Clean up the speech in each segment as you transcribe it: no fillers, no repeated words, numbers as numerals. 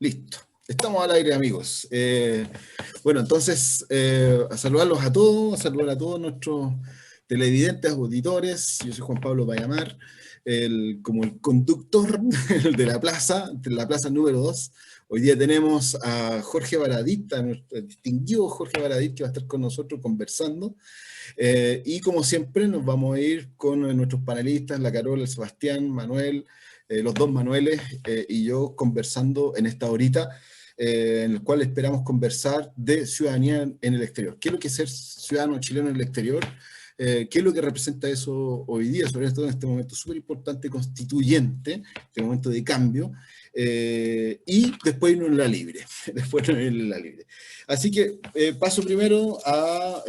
Listo. Estamos al aire, amigos. Bueno, entonces, a saludarlos a todos, a saludar a todos nuestros televidentes, auditores. Yo soy Juan Pablo Payamar, como el conductor de la plaza número 2. Hoy día tenemos a Jorge Baradit, a nuestro distinguido Jorge Baradit, que va a estar con nosotros conversando. Y como siempre, nos vamos a ir con nuestros panelistas, la Carola, el Sebastián, Manuel, los dos Manueles y yo conversando en esta horita, en el cual esperamos conversar de ciudadanía en el exterior. ¿Qué es lo que es ser ciudadano chileno en el exterior? ¿Qué es lo que representa eso hoy día, sobre todo en este momento súper importante, constituyente, este momento de cambio? Y después irnos en la libre. Así que paso primero a...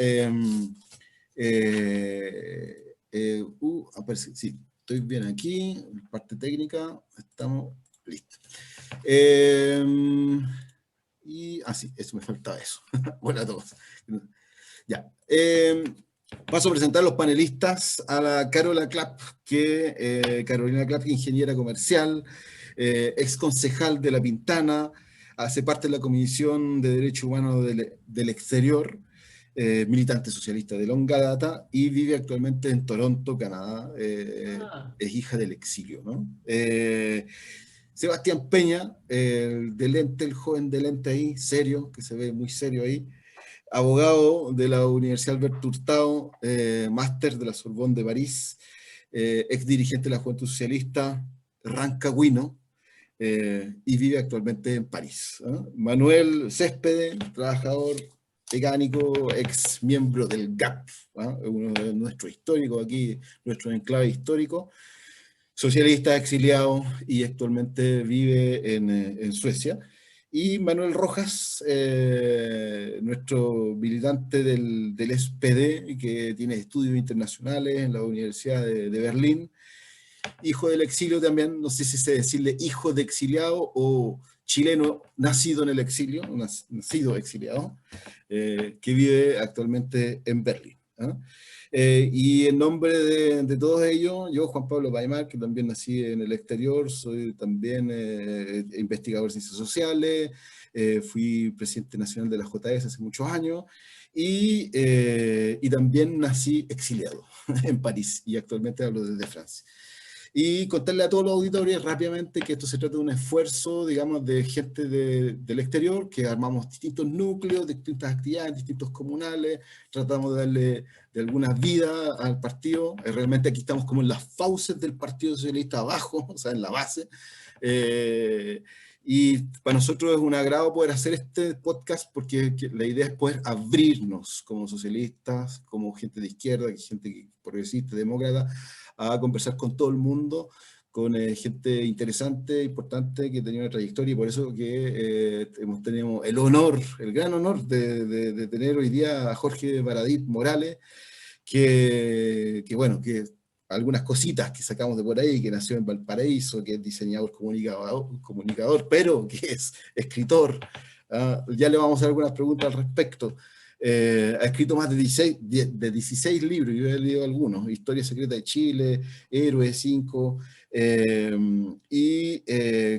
aparece, sí, estoy bien aquí, parte técnica, estamos listos. Y así, eso me faltaba eso. Hola a todos. Ya. Paso a presentar a los panelistas, a la Carolina Clapp, Carolina Clapp, ingeniera comercial, ex concejal de La Pintana, hace parte de la Comisión de Derechos Humanos del Exterior, militante socialista de longa data y vive actualmente en Toronto, Canadá. Es hija del exilio, ¿no? Sebastián Peña, el joven de lente ahí, serio, que se ve muy serio ahí, abogado de la Universidad Alberto Hurtado, máster de la Sorbonne de París, ex dirigente de la Juventud Socialista, rancagüino, y vive actualmente en París. Manuel Céspedes, trabajador mecánico, ex miembro del GAP, uno de nuestros históricos aquí, nuestro enclave histórico, socialista exiliado y actualmente vive en Suecia. Y Manuel Rojas, nuestro militante del SPD, que tiene estudios internacionales en la Universidad de Berlín, hijo del exilio también, no sé si se decirle hijo de exiliado o chileno nacido en el exilio, nacido exiliado, que vive actualmente en Berlín. Y en nombre de todos ellos, yo, Juan Pablo Paimar, que también nací en el exterior, soy también investigador de ciencias sociales, fui presidente nacional de la JS hace muchos años, y también nací exiliado en París, y actualmente hablo desde Francia. Y contarle a todos los auditores rápidamente que esto se trata de un esfuerzo, digamos, de gente del exterior, que armamos distintos núcleos, distintas actividades, distintos comunales, tratamos de darle de alguna vida al partido. Realmente aquí estamos como en las fauces del Partido Socialista abajo, o sea, en la base. Y para nosotros es un agrado poder hacer este podcast porque la idea es poder abrirnos como socialistas, como gente de izquierda, gente progresista, demócrata, a conversar con todo el mundo, con gente interesante, importante, que tenía una trayectoria, y por eso que hemos tenido el honor, el gran honor de tener hoy día a Jorge Baradit Morales, que bueno, que algunas cositas que sacamos de por ahí, que nació en Valparaíso, que es diseñador comunicador, pero que es escritor. Ya le vamos a hacer algunas preguntas al respecto. Ha escrito más de 16 libros, yo he leído algunos: Historia Secreta de Chile, Héroe 5, que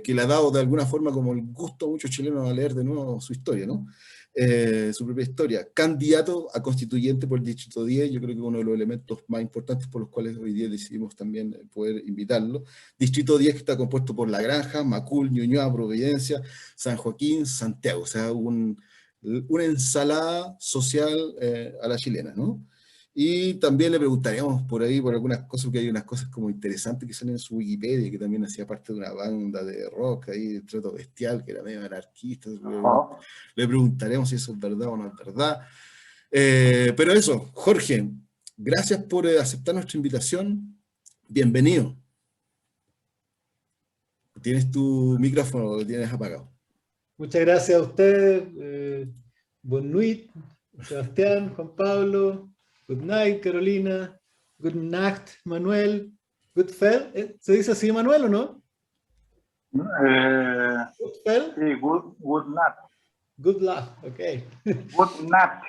le ha dado de alguna forma como el gusto a muchos chilenos a leer de nuevo su historia, ¿no? Su propia historia. Candidato a constituyente por el Distrito 10, yo creo que uno de los elementos más importantes por los cuales hoy día decidimos también poder invitarlo. Distrito 10 que está compuesto por La Granja, Macul, Ñuñoa, Providencia, San Joaquín, Santiago, o sea, una ensalada social a la chilena, ¿no? Y también le preguntaríamos por ahí, por algunas cosas, porque hay unas cosas como interesantes que salen en su Wikipedia, que también hacía parte de una banda de rock ahí, de Trato Bestial, que era medio anarquista. Le preguntaremos si eso es verdad o no es verdad. Pero eso, Jorge, gracias por aceptar nuestra invitación. Bienvenido. Tienes tu micrófono, lo tienes apagado. Muchas gracias a ustedes. Bon nuit, Sebastián, Juan Pablo. Good night, Carolina. Good Nacht, Manuel. Good Fel. ¿Se dice así, Manuel, o no? Good Fel. Sí, good night. Good luck, ok. Good night.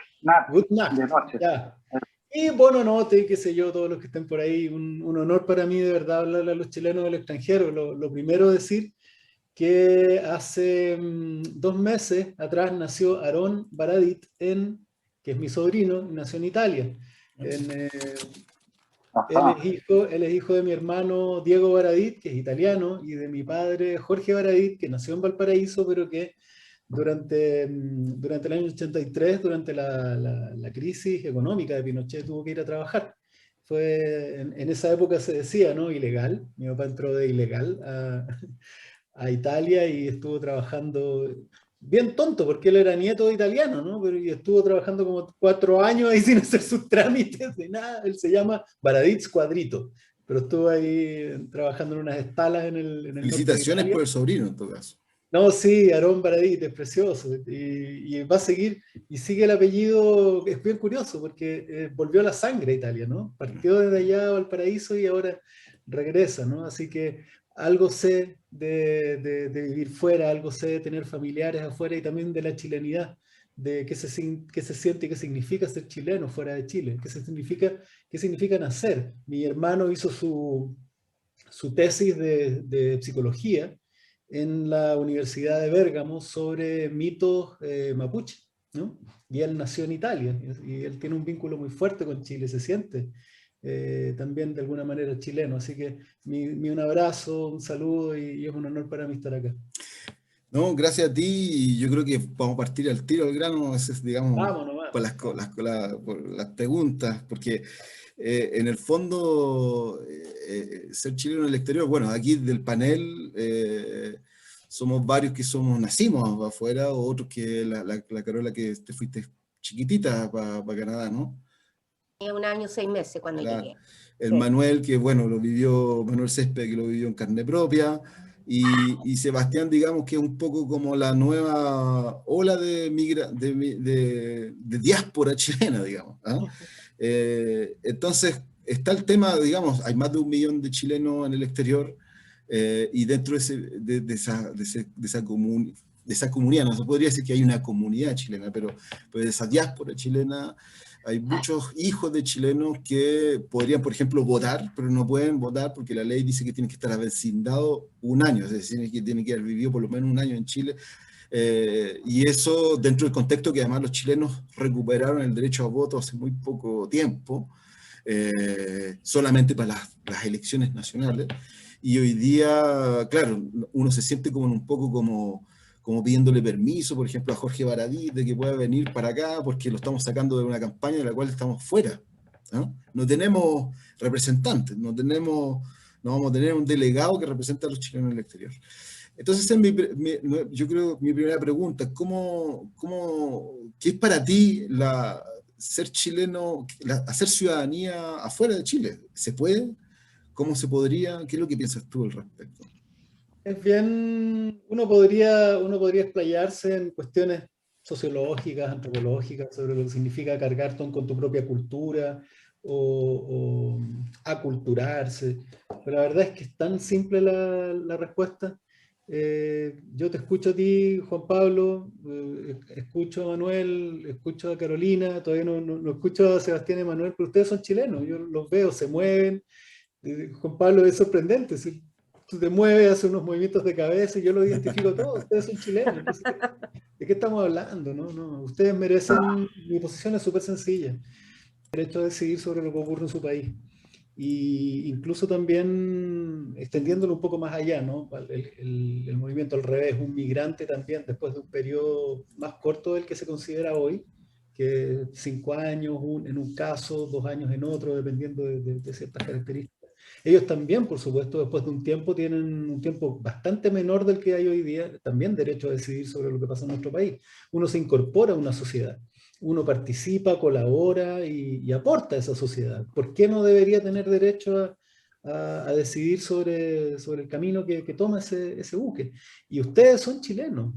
Good night. De noche. Ya. Y buena noche, qué sé yo, todos los que estén por ahí. Un honor para mí, de verdad, hablarle a los chilenos del extranjero. Lo primero decir que hace 2 meses atrás nació Aarón Baradit, que es mi sobrino, nació en Italia. Él es hijo de mi hermano Diego Baradit, que es italiano, y de mi padre Jorge Baradit, que nació en Valparaíso, pero que durante el año 83, durante la crisis económica de Pinochet, tuvo que ir a trabajar. En esa época se decía, ¿no? Ilegal. Mi papá entró de ilegal a Italia y estuvo trabajando bien tonto, porque él era nieto de italiano, ¿no? Pero y estuvo trabajando como 4 años ahí sin hacer sus trámites de nada. Él se llama Baradit Cuadrito, pero estuvo ahí trabajando en unas estalas en el norte de Felicitaciones Italia. por el sobrino, en todo caso. No, sí, Aarón Baradit, es precioso. Y va a seguir, y sigue el apellido, es bien curioso, porque volvió a la sangre a Italia, ¿no? Partió desde allá a Valparaíso y ahora regresa, ¿no? Así que algo sé de vivir fuera, algo sé de tener familiares afuera y también de la chilenidad, de qué se siente y qué significa ser chileno fuera de Chile, qué significa nacer. Mi hermano hizo su tesis de psicología en la Universidad de Bérgamo sobre mitos mapuche, ¿no? Y él nació en Italia, y él tiene un vínculo muy fuerte con Chile, se siente también de alguna manera chileno. Así que un abrazo, un saludo, y es un honor para mí estar acá. No, gracias a ti, y yo creo que vamos a partir al tiro al grano, digamos, Vamos nomás. por por las preguntas, porque en el fondo, ser chileno en el exterior, bueno, aquí del panel somos varios que nacimos afuera, o otros que la Carola, que te fuiste chiquitita para Canadá, ¿no? Tenía 1 año 6 meses cuando llegué. El Sí. Manuel, que bueno, Manuel Césped, que lo vivió en carne propia, y Sebastián, digamos, que es un poco como la nueva ola de diáspora chilena, digamos. ¿Ah? Entonces, está el tema, digamos, hay más de 1 millón de chilenos en el exterior, y dentro de esa comunidad, no se podría decir que hay una comunidad chilena, pero de esa diáspora chilena, hay muchos hijos de chilenos que podrían, por ejemplo, votar, pero no pueden votar porque la ley dice que tienen que estar avecindado 1 año, es decir, que tienen que haber vivido por lo menos 1 año en Chile. Y eso dentro del contexto que además los chilenos recuperaron el derecho a voto hace muy poco tiempo, solamente para las elecciones nacionales. Y hoy día, claro, uno se siente como un poco como pidiéndole permiso, por ejemplo, a Jorge Baradí de que pueda venir para acá porque lo estamos sacando de una campaña de la cual estamos fuera. No tenemos representantes, no vamos a tener un delegado que represente a los chilenos en el exterior. Entonces, yo creo mi primera pregunta, ¿qué es para ti ser chileno, hacer ciudadanía afuera de Chile? ¿Se puede? ¿Cómo se podría? ¿Qué es lo que piensas tú al respecto? Es bien, uno podría explayarse en cuestiones sociológicas, antropológicas, sobre lo que significa cargar con tu propia cultura o aculturarse, pero la verdad es que es tan simple la respuesta. Yo te escucho a ti, Juan Pablo, escucho a Manuel, escucho a Carolina, todavía no escucho a Sebastián y Manuel, pero ustedes son chilenos, yo los veo, se mueven. Juan Pablo, es sorprendente, tú te mueves, haces unos movimientos de cabeza y yo lo identifico todo, ustedes son chilenos. Entonces, ¿de qué estamos hablando? No, ustedes merecen, mi posición es súper sencilla, el derecho a decidir sobre lo que ocurre en su país. Y incluso también extendiéndolo un poco más allá, ¿no? El movimiento al revés, un migrante también, después de un periodo más corto del que se considera hoy, que 5 años en un caso, 2 años en otro, dependiendo de ciertas características. Ellos también, por supuesto, después de un tiempo, tienen un tiempo bastante menor del que hay hoy día, también derecho a decidir sobre lo que pasa en nuestro país. Uno se incorpora a una sociedad, uno participa, colabora y aporta a esa sociedad. ¿Por qué no debería tener derecho a decidir sobre el camino que toma ese buque? Y ustedes son chilenos,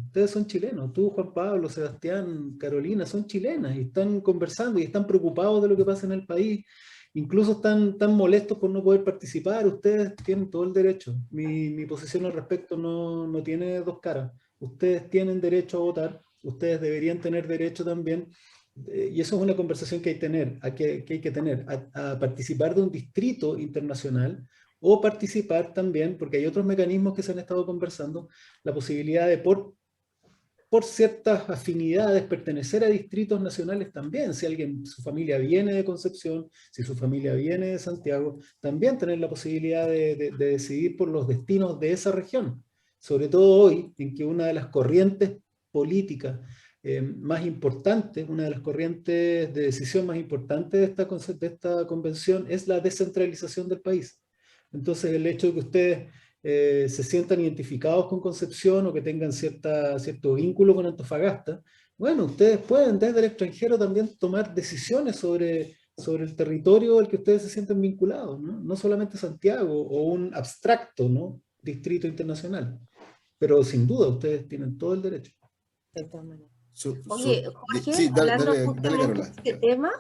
tú, Juan Pablo, Sebastián, Carolina, son chilenas y están conversando y están preocupados de lo que pasa en el país. Incluso están tan molestos por no poder participar. Ustedes tienen todo el derecho. Mi posición al respecto no tiene dos caras. Ustedes tienen derecho a votar, ustedes deberían tener derecho también, y eso es una conversación que hay que tener, a participar de un distrito internacional o participar también, porque hay otros mecanismos que se han estado conversando, la posibilidad de por ciertas afinidades, pertenecer a distritos nacionales también. Si alguien, su familia viene de Concepción, si su familia viene de Santiago, también tener la posibilidad de decidir por los destinos de esa región. Sobre todo hoy, en que una de las corrientes políticas más importantes, una de las corrientes de decisión más importantes de esta convención es la descentralización del país. Entonces, el hecho de que ustedes se sientan identificados con Concepción o que tengan cierto vínculo con Antofagasta, bueno, ustedes pueden desde el extranjero también tomar decisiones sobre el territorio al que ustedes se sienten vinculados, ¿no? No solamente Santiago o un abstracto, ¿no?, distrito internacional, pero sin duda ustedes tienen todo el derecho. De todas maneras. Su- Oye, su- Jorge, sí, dale, hablando dale, dale, justamente Carola. de este tema,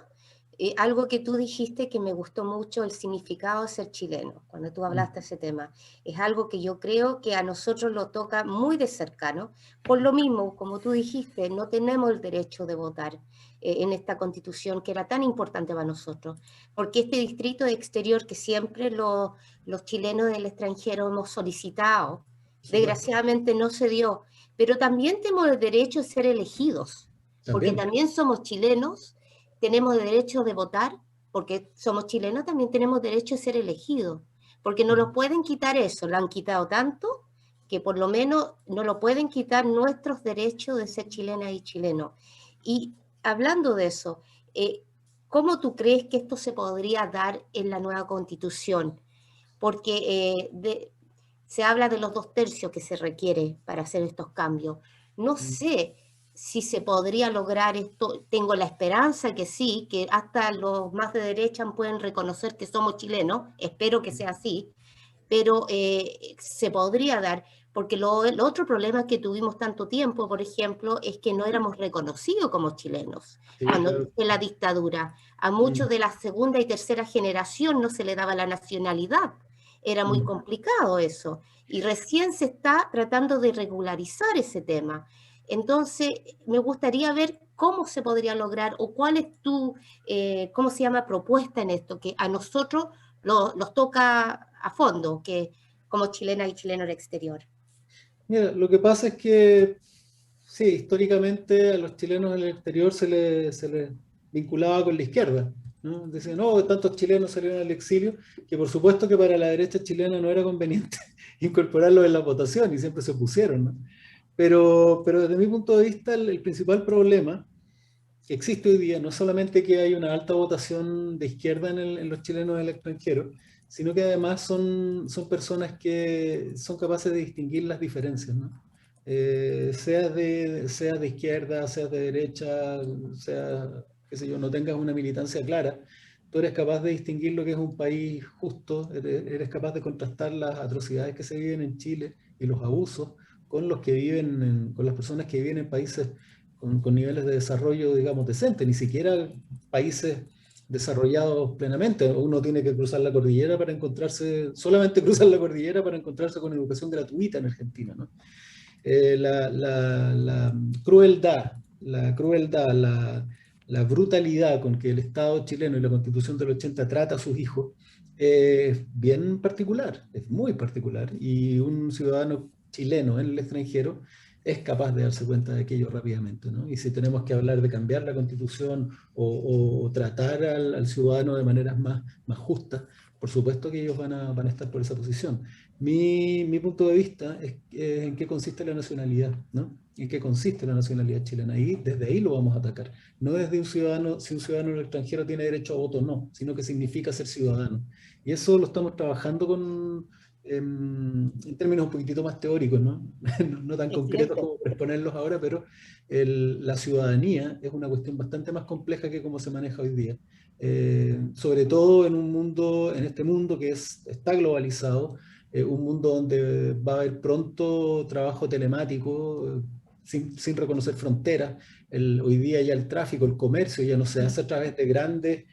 algo que tú dijiste que me gustó mucho, el significado de ser chileno, cuando tú hablaste de ese tema, es algo que yo creo que a nosotros lo toca muy de cercano. Por lo mismo, como tú dijiste, no tenemos el derecho de votar en esta constitución que era tan importante para nosotros, porque este distrito de exterior que siempre los chilenos del extranjero hemos solicitado, desgraciadamente no se dio, pero también tenemos el derecho de ser elegidos, porque también somos chilenos, tenemos derecho de votar, porque somos chilenos, también tenemos derecho de ser elegidos, porque no lo pueden quitar eso, lo han quitado tanto que por lo menos no lo pueden quitar nuestros derechos de ser chilenas y chilenos. Y hablando de eso, ¿cómo tú crees que esto se podría dar en la nueva constitución? Porque se habla de los 2/3 que se requiere para hacer estos cambios. No sé si se podría lograr esto, tengo la esperanza que sí, que hasta los más de derecha pueden reconocer que somos chilenos, espero que sea así, pero se podría dar, porque el otro problema que tuvimos tanto tiempo, por ejemplo, es que no éramos reconocidos como chilenos. Sí, Cuando claro. fue la dictadura, a muchos de la segunda y tercera generación no se le daba la nacionalidad. Era muy complicado eso. Y recién se está tratando de regularizar ese tema. Entonces, me gustaría ver cómo se podría lograr o cuál es tu, ¿cómo se llama?, propuesta en esto, que a nosotros los toca a fondo, que como chilena y chileno al exterior. Mira, lo que pasa es que, sí, históricamente a los chilenos en el exterior se les vinculaba con la izquierda, ¿no? Decían, no, tantos chilenos salieron al exilio, que por supuesto que para la derecha chilena no era conveniente incorporarlos en la votación y siempre se opusieron, ¿no? Pero desde mi punto de vista, el principal problema que existe hoy día no es solamente que hay una alta votación de izquierda en los chilenos del extranjero, sino que además son personas que son capaces de distinguir las diferencias, ¿no? Sea de izquierda, sea de derecha, sea, qué sé yo, no tengas una militancia clara, tú eres capaz de distinguir lo que es un país justo, eres capaz de contrastar las atrocidades que se viven en Chile y los abusos con los que viven, con las personas que viven en países con niveles de desarrollo, digamos, decentes, ni siquiera países desarrollados plenamente. Uno tiene que cruzar la cordillera para encontrarse, solamente cruzar la cordillera para encontrarse con educación gratuita en Argentina, ¿no? La crueldad, la brutalidad con que el Estado chileno y la Constitución del 80 trata a sus hijos es bien particular, es muy particular, y un ciudadano chileno en el extranjero es capaz de darse cuenta de aquello rápidamente, ¿no? Y si tenemos que hablar de cambiar la Constitución o tratar al ciudadano de maneras más justas, por supuesto que ellos van a estar por esa posición. Mi punto de vista es en qué consiste la nacionalidad, ¿no? En qué consiste la nacionalidad chilena. Y desde ahí lo vamos a atacar. No desde un ciudadano, si un ciudadano en el extranjero tiene derecho a voto o no, sino que significa ser ciudadano. Y eso lo estamos trabajando en términos un poquitito más teóricos, ¿no? No tan concretos como para exponerlos ahora, pero la ciudadanía es una cuestión bastante más compleja que cómo se maneja hoy día. Sobre todo en este mundo que está globalizado, un mundo donde va a haber pronto trabajo telemático, sin reconocer fronteras. Hoy día ya el tráfico, el comercio ya no se hace a través de grandes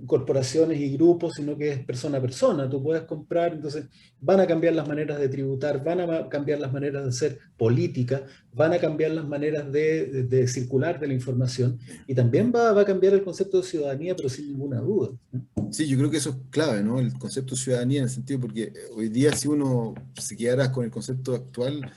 corporaciones y grupos, sino que es persona a persona. Tú puedes comprar, entonces van a cambiar las maneras de tributar, van a cambiar las maneras de hacer política, van a cambiar las maneras de circular de la información, y también va a cambiar el concepto de ciudadanía, pero sin ninguna duda. Sí, yo creo que eso es clave, ¿no? El concepto de ciudadanía en el sentido, porque hoy día si uno se quedara con el concepto actual,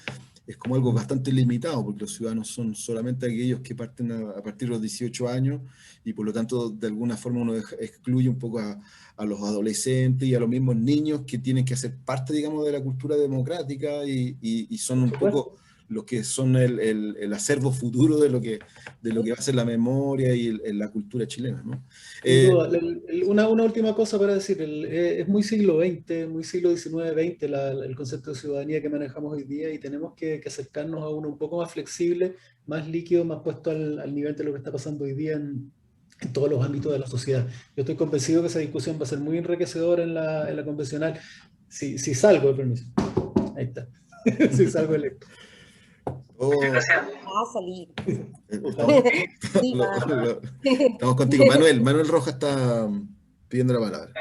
es como algo bastante limitado, porque los ciudadanos son solamente aquellos que parten a partir de los 18 años, y por lo tanto, de alguna forma uno excluye un poco a los adolescentes y a los mismos niños que tienen que hacer parte, digamos, de la cultura democrática y son un poco los que son el acervo futuro de lo que va a ser la memoria y la cultura chilena, ¿no? Sin duda. Una última cosa para decir, es muy siglo XX, muy siglo XIX-XX el concepto de ciudadanía que manejamos hoy día, y tenemos que acercarnos a uno un poco más flexible, más líquido, más puesto al nivel de lo que está pasando hoy día en todos los ámbitos de la sociedad. Yo estoy convencido que esa discusión va a ser muy enriquecedora en la convencional, si salgo de permiso. Ahí está. Si salgo electo. Va a salir. Estamos contigo. Manuel Rojas está pidiendo la palabra.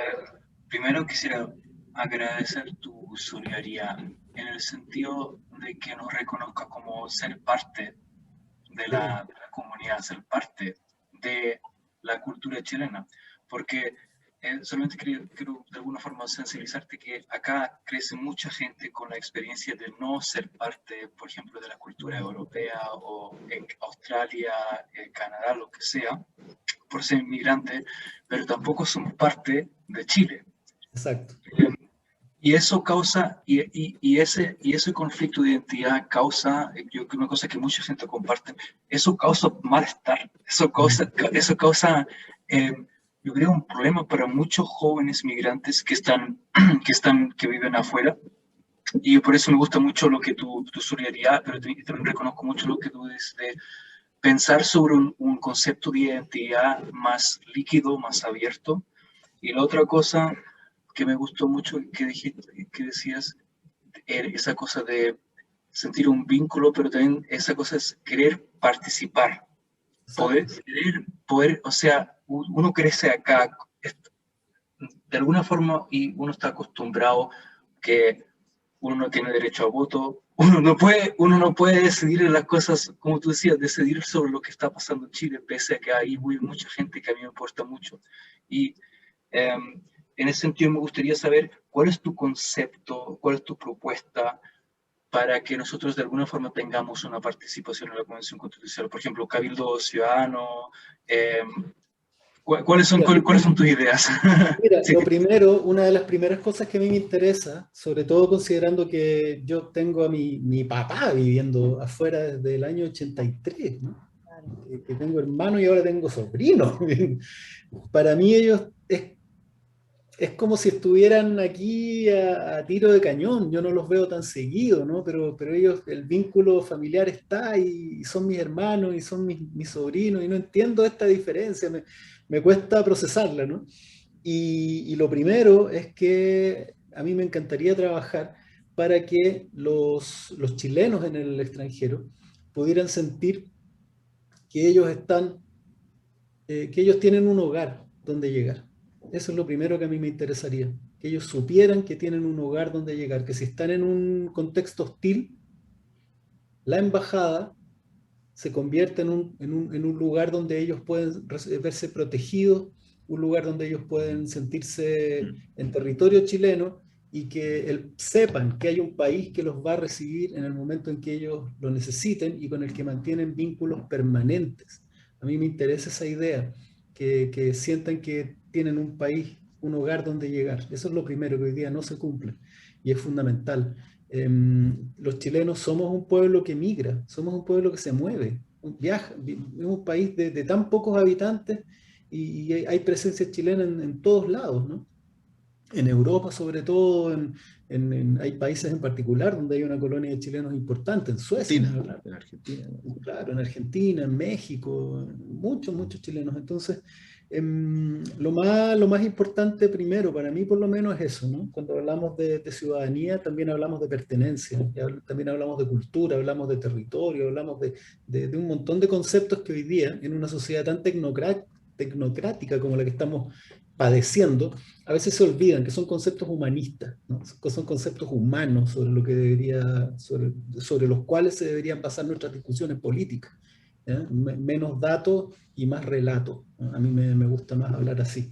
Primero quisiera agradecer tu solidaridad en el sentido de que nos reconozca como ser parte de la comunidad, ser parte de la cultura chilena, porque solamente quiero de alguna forma sensibilizarte que acá crece mucha gente con la experiencia de no ser parte, por ejemplo, de la cultura europea o en Australia, Canadá, lo que sea, por ser inmigrante, pero tampoco somos parte de Chile. Exacto. Y eso causa, y ese conflicto de identidad causa, yo creo que una cosa que mucha gente comparte, eso causa malestar, eso causa yo creo, un problema para muchos jóvenes migrantes que viven afuera. Y por eso me gusta mucho lo que tu solidaridad, pero también reconozco mucho lo que tú dices de pensar sobre un concepto de identidad más líquido, más abierto. Y la otra cosa que me gustó mucho que decías, esa cosa de sentir un vínculo, pero también esa cosa es querer participar. Poder, o sea, uno crece acá de alguna forma y uno está acostumbrado que uno no tiene derecho a voto, uno no puede decidir las cosas, como tú decías, decidir sobre lo que está pasando en Chile, pese a que hay mucha gente que a mí me importa mucho. Y en ese sentido me gustaría saber cuál es tu concepto, cuál es tu propuesta para que nosotros de alguna forma tengamos una participación en la Convención Constitucional. Por ejemplo, Cabildo Ciudadano. ¿Cuáles son tus ideas? Mira, sí. Lo primero, una de las primeras cosas que a mí me interesa, sobre todo considerando que yo tengo a mi papá viviendo afuera desde el año 83, ¿no? Que tengo hermanos y ahora tengo sobrinos. Para mí ellos es como si estuvieran aquí a tiro de cañón. Yo no los veo tan seguido, ¿no? Pero ellos, el vínculo familiar está y son mis hermanos y son mis sobrinos, y no entiendo esta diferencia, me cuesta procesarla, ¿no? Y lo primero es que a mí me encantaría trabajar para que los chilenos en el extranjero pudieran sentir que ellos que ellos tienen un hogar donde llegar. Eso es lo primero que a mí me interesaría, que ellos supieran que tienen un hogar donde llegar, que si están en un contexto hostil, la embajada se convierte en un lugar donde ellos pueden verse protegidos, un lugar donde ellos pueden sentirse en territorio chileno, y que sepan que hay un país que los va a recibir en el momento en que ellos lo necesiten y con el que mantienen vínculos permanentes. A mí me interesa esa idea, que sientan que tienen un país, un hogar donde llegar. Eso es lo primero que hoy día no se cumple y es fundamental. Los chilenos somos un pueblo que migra, somos un pueblo que se mueve, viaja, es un país de tan pocos habitantes y hay presencia chilena en todos lados, ¿no? En Europa sobre todo, hay países en particular donde hay una colonia de chilenos importante, en Suecia, en Argentina. Claro, en Argentina, en México, muchos chilenos. Entonces, lo más importante primero, para mí por lo menos, es eso, ¿no? Cuando hablamos de ciudadanía, también hablamos de pertenencia, también hablamos de cultura, hablamos de territorio, hablamos de un montón de conceptos que hoy día, en una sociedad tan tecnocrática como la que estamos padeciendo, a veces se olvidan que son conceptos humanistas, ¿no? Son conceptos humanos sobre los cuales se deberían basar nuestras discusiones políticas. Menos datos y más relato. A mí me gusta más hablar así.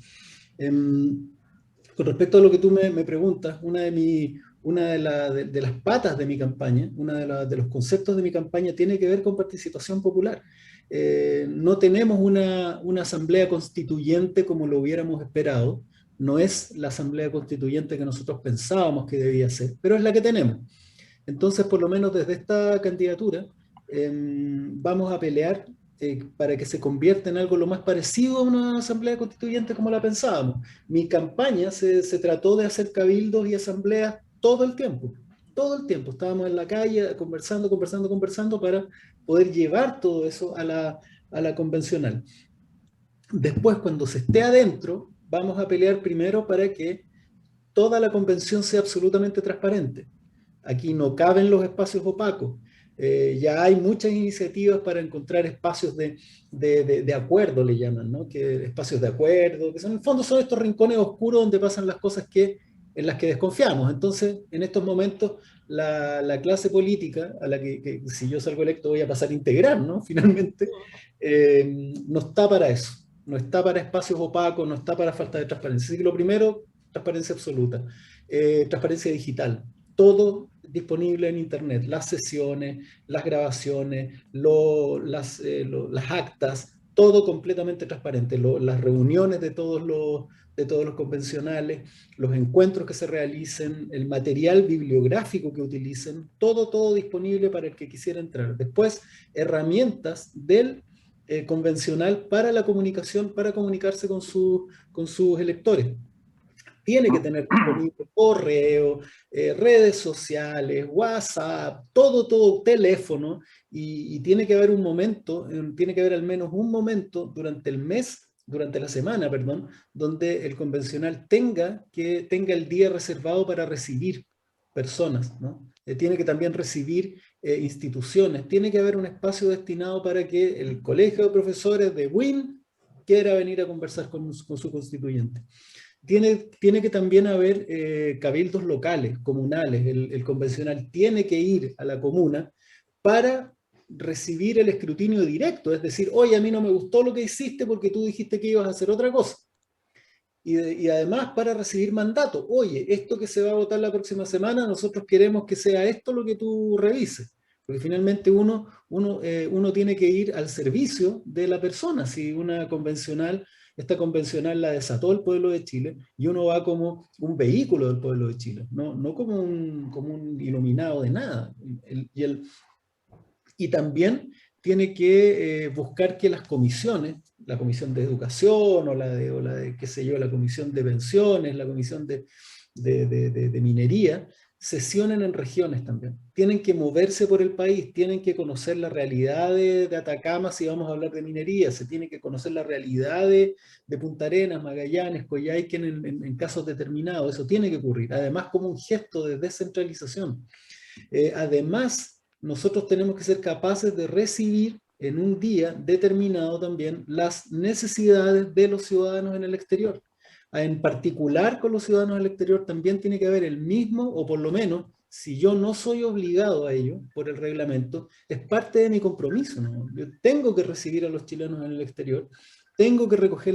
Con respecto a lo que tú me preguntas, una de las patas de mi campaña, de los conceptos de mi campaña tiene que ver con participación popular. No tenemos una asamblea constituyente como lo hubiéramos esperado, no es la asamblea constituyente que nosotros pensábamos que debía ser, pero es la que tenemos. Entonces, por lo menos desde esta candidatura, vamos a pelear para que se convierta en algo lo más parecido a una asamblea constituyente como la pensábamos. Mi campaña se trató de hacer cabildos y asambleas todo el tiempo. Todo el tiempo. Estábamos en la calle conversando para poder llevar todo eso a la convencional. Después, cuando se esté adentro, vamos a pelear primero para que toda la convención sea absolutamente transparente. Aquí no caben los espacios opacos. Ya hay muchas iniciativas para encontrar espacios de acuerdo, le llaman, ¿no? Espacios de acuerdo, que en el fondo son estos rincones oscuros donde pasan las cosas en las que desconfiamos. Entonces, en estos momentos, la clase política, a la que si yo salgo electo voy a pasar a integrar, ¿no? Finalmente, no está para eso. No está para espacios opacos, no está para falta de transparencia. Así que lo primero, transparencia absoluta. Transparencia digital. Todo disponible en internet, las sesiones, las grabaciones, las actas, todo completamente transparente, las reuniones de todos los convencionales, los encuentros que se realicen, el material bibliográfico que utilicen, todo disponible para el que quisiera entrar. Después, herramientas del convencional para la comunicación, para comunicarse con sus electores. Tiene que tener disponible correo, redes sociales, WhatsApp, todo, teléfono, y tiene que haber un momento, tiene que haber al menos un momento durante la semana, donde el convencional tenga el día reservado para recibir personas, ¿no? Tiene que también recibir instituciones, tiene que haber un espacio destinado para que el colegio de profesores de WIN quiera venir a conversar con su constituyente. Tiene que también haber cabildos locales, comunales. El convencional tiene que ir a la comuna para recibir el escrutinio directo, es decir, oye, a mí no me gustó lo que hiciste porque tú dijiste que ibas a hacer otra cosa. Y además para recibir mandato, oye, esto que se va a votar la próxima semana, nosotros queremos que sea esto lo que tú revises. Porque finalmente uno tiene que ir al servicio de la persona. Si esta convencional la desató el pueblo de Chile, y uno va como un vehículo del pueblo de Chile, no como un iluminado de nada. Y también tiene que buscar que las comisiones, la comisión de educación o la de qué sé yo, la comisión de pensiones, la comisión de minería, sesionen en regiones también. Tienen que moverse por el país, tienen que conocer la realidad de Atacama si vamos a hablar de minería, se tiene que conocer la realidad de Punta Arenas, Magallanes, Coyhaique en casos determinados. Eso tiene que ocurrir. Además, como un gesto de descentralización. Además, nosotros tenemos que ser capaces de recibir en un día determinado también las necesidades de los ciudadanos en el exterior. En particular con los ciudadanos del exterior también tiene que haber el mismo, o por lo menos, si yo no soy obligado a ello por el reglamento, es parte de mi compromiso, ¿no? Yo tengo que recibir a los chilenos en el exterior, tengo que recoger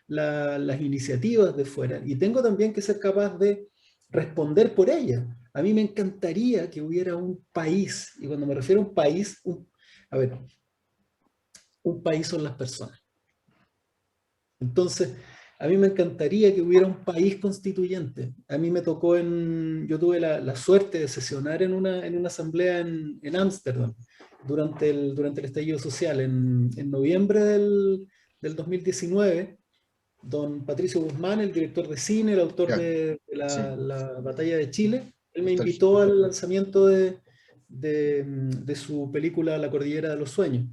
las iniciativas de fuera y tengo también que ser capaz de responder por ellas. A mí me encantaría que hubiera un país, y cuando me refiero a un país, un país son las personas. Entonces, a mí me encantaría que hubiera un país constituyente. A mí me tocó yo tuve la suerte de sesionar en una asamblea en Ámsterdam durante el estallido social. En noviembre del 2019, don Patricio Guzmán, el director de cine, el autor de la Batalla de Chile, él me invitó al lanzamiento de su película La Cordillera de los Sueños,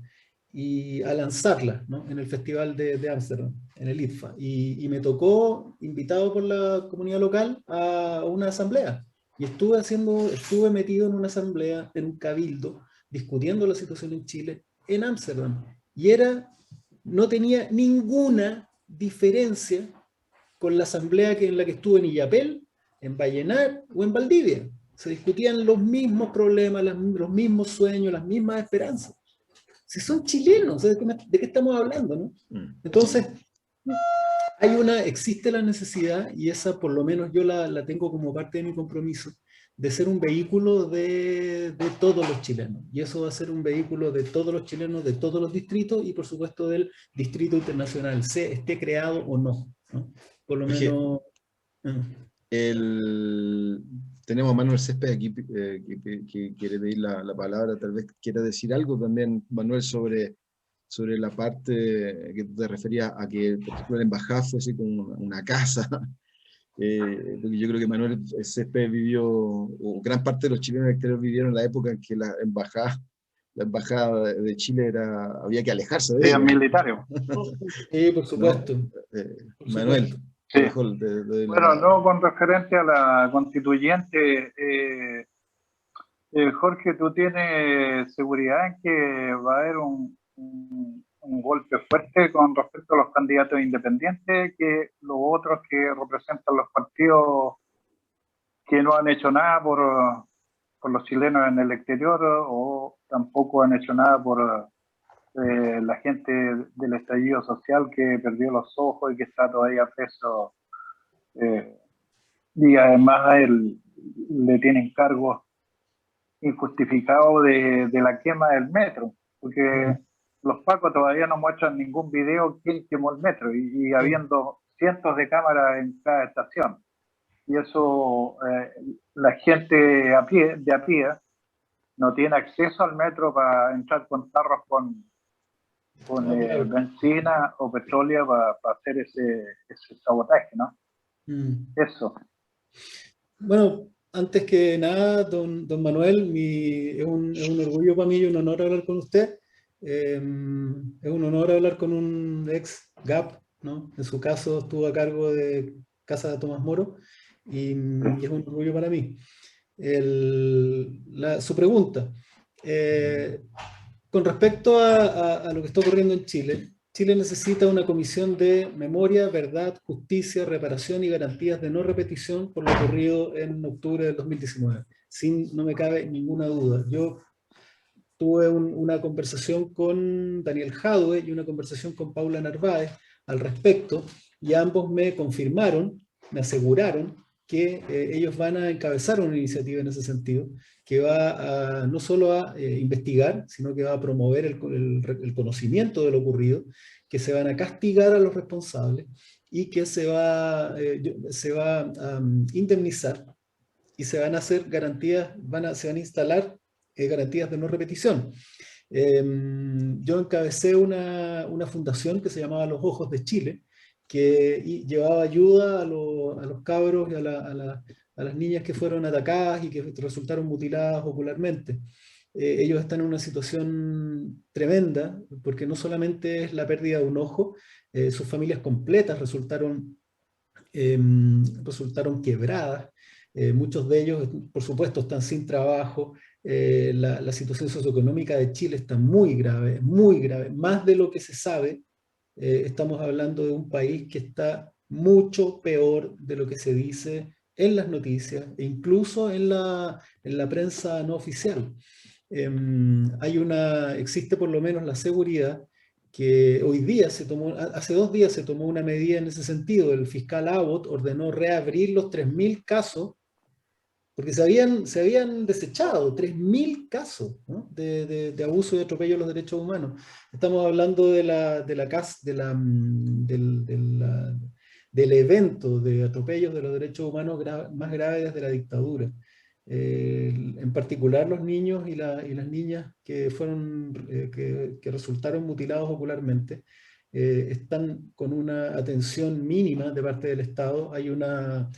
y a lanzarla, ¿no? En el Festival de Ámsterdam, en el ITFA, y me tocó, invitado por la comunidad local, a una asamblea, y estuve metido en una asamblea, en un cabildo, discutiendo la situación en Chile, en Ámsterdam, y era no tenía ninguna diferencia con la asamblea en la que estuve en Illapel, en Vallenar o en Valdivia. Se discutían los mismos problemas, los mismos sueños, las mismas esperanzas. Si son chilenos, ¿de qué estamos hablando, no? Entonces, existe la necesidad, y esa por lo menos yo la tengo como parte de mi compromiso, de ser un vehículo de todos los chilenos. Y eso va a ser un vehículo de todos los chilenos, de todos los distritos, y por supuesto del Distrito Internacional, esté creado o no, ¿no? Por lo menos... Tenemos a Manuel Césped aquí que quiere pedir la palabra, tal vez quiera decir algo también, Manuel, sobre la parte que te referías a que, por ejemplo, la embajada fuese como una casa, porque yo creo que Manuel Césped vivió, o gran parte de los chilenos exteriores vivieron la época en que la embajada de Chile había que alejarse de ella. Militares. Sí, por supuesto. ¿No? Manuel. Sí. Bueno, no con referencia a la constituyente, Jorge, ¿tú tienes seguridad en que va a haber un golpe fuerte con respecto a los candidatos independientes que los otros que representan los partidos que no han hecho nada por los chilenos en el exterior o tampoco han hecho nada por la gente del estallido social que perdió los ojos y que está todavía preso, y además a él le tienen cargos injustificados de la quema del metro, porque los pacos todavía no muestran ningún video quién quemó el metro, y habiendo cientos de cámaras en cada estación, y eso la gente de a pie no tiene acceso al metro para entrar con tarros con benzina o petróleo para hacer ese sabotaje, ¿no? Eso. Bueno, antes que nada, don Manuel, es un orgullo para mí y un honor hablar con usted. Es un honor hablar con un ex GAP, ¿no? En su caso estuvo a cargo de Casa de Tomás Moro, y es un orgullo para mí. Su pregunta. Con respecto a lo que está ocurriendo en Chile, Chile necesita una comisión de memoria, verdad, justicia, reparación y garantías de no repetición por lo ocurrido en octubre del 2019. No me cabe ninguna duda. Yo tuve una conversación con Daniel Jadwe y una conversación con Paula Narváez al respecto, y ambos me confirmaron, me aseguraron que ellos van a encabezar una iniciativa en ese sentido, que va no solo a investigar, sino que va a promover el conocimiento de lo ocurrido, que se van a castigar a los responsables y que se va a indemnizar, y se van a hacer garantías, se van a instalar garantías de no repetición. Yo encabecé una fundación que se llamaba Los Ojos de Chile, que llevaba ayuda a los cabros y a las niñas que fueron atacadas y que resultaron mutiladas ocularmente. Ellos están en una situación tremenda, porque no solamente es la pérdida de un ojo, sus familias completas resultaron quebradas. Muchos de ellos, por supuesto, están sin trabajo. La situación socioeconómica de Chile está muy grave, más de lo que se sabe. Estamos hablando de un país que está mucho peor de lo que se dice en las noticias e incluso en la prensa no oficial. Existe por lo menos la seguridad que hoy día hace 2 días se tomó una medida en ese sentido. El fiscal Abbott ordenó reabrir los 3.000 casos, porque se habían desechado 3.000 casos, ¿no? de abuso y atropello a los derechos humanos. Estamos hablando del evento de atropellos de los derechos humanos más grave desde la dictadura. En particular los niños y las niñas que resultaron mutilados ocularmente están con una atención mínima de parte del Estado. Hay una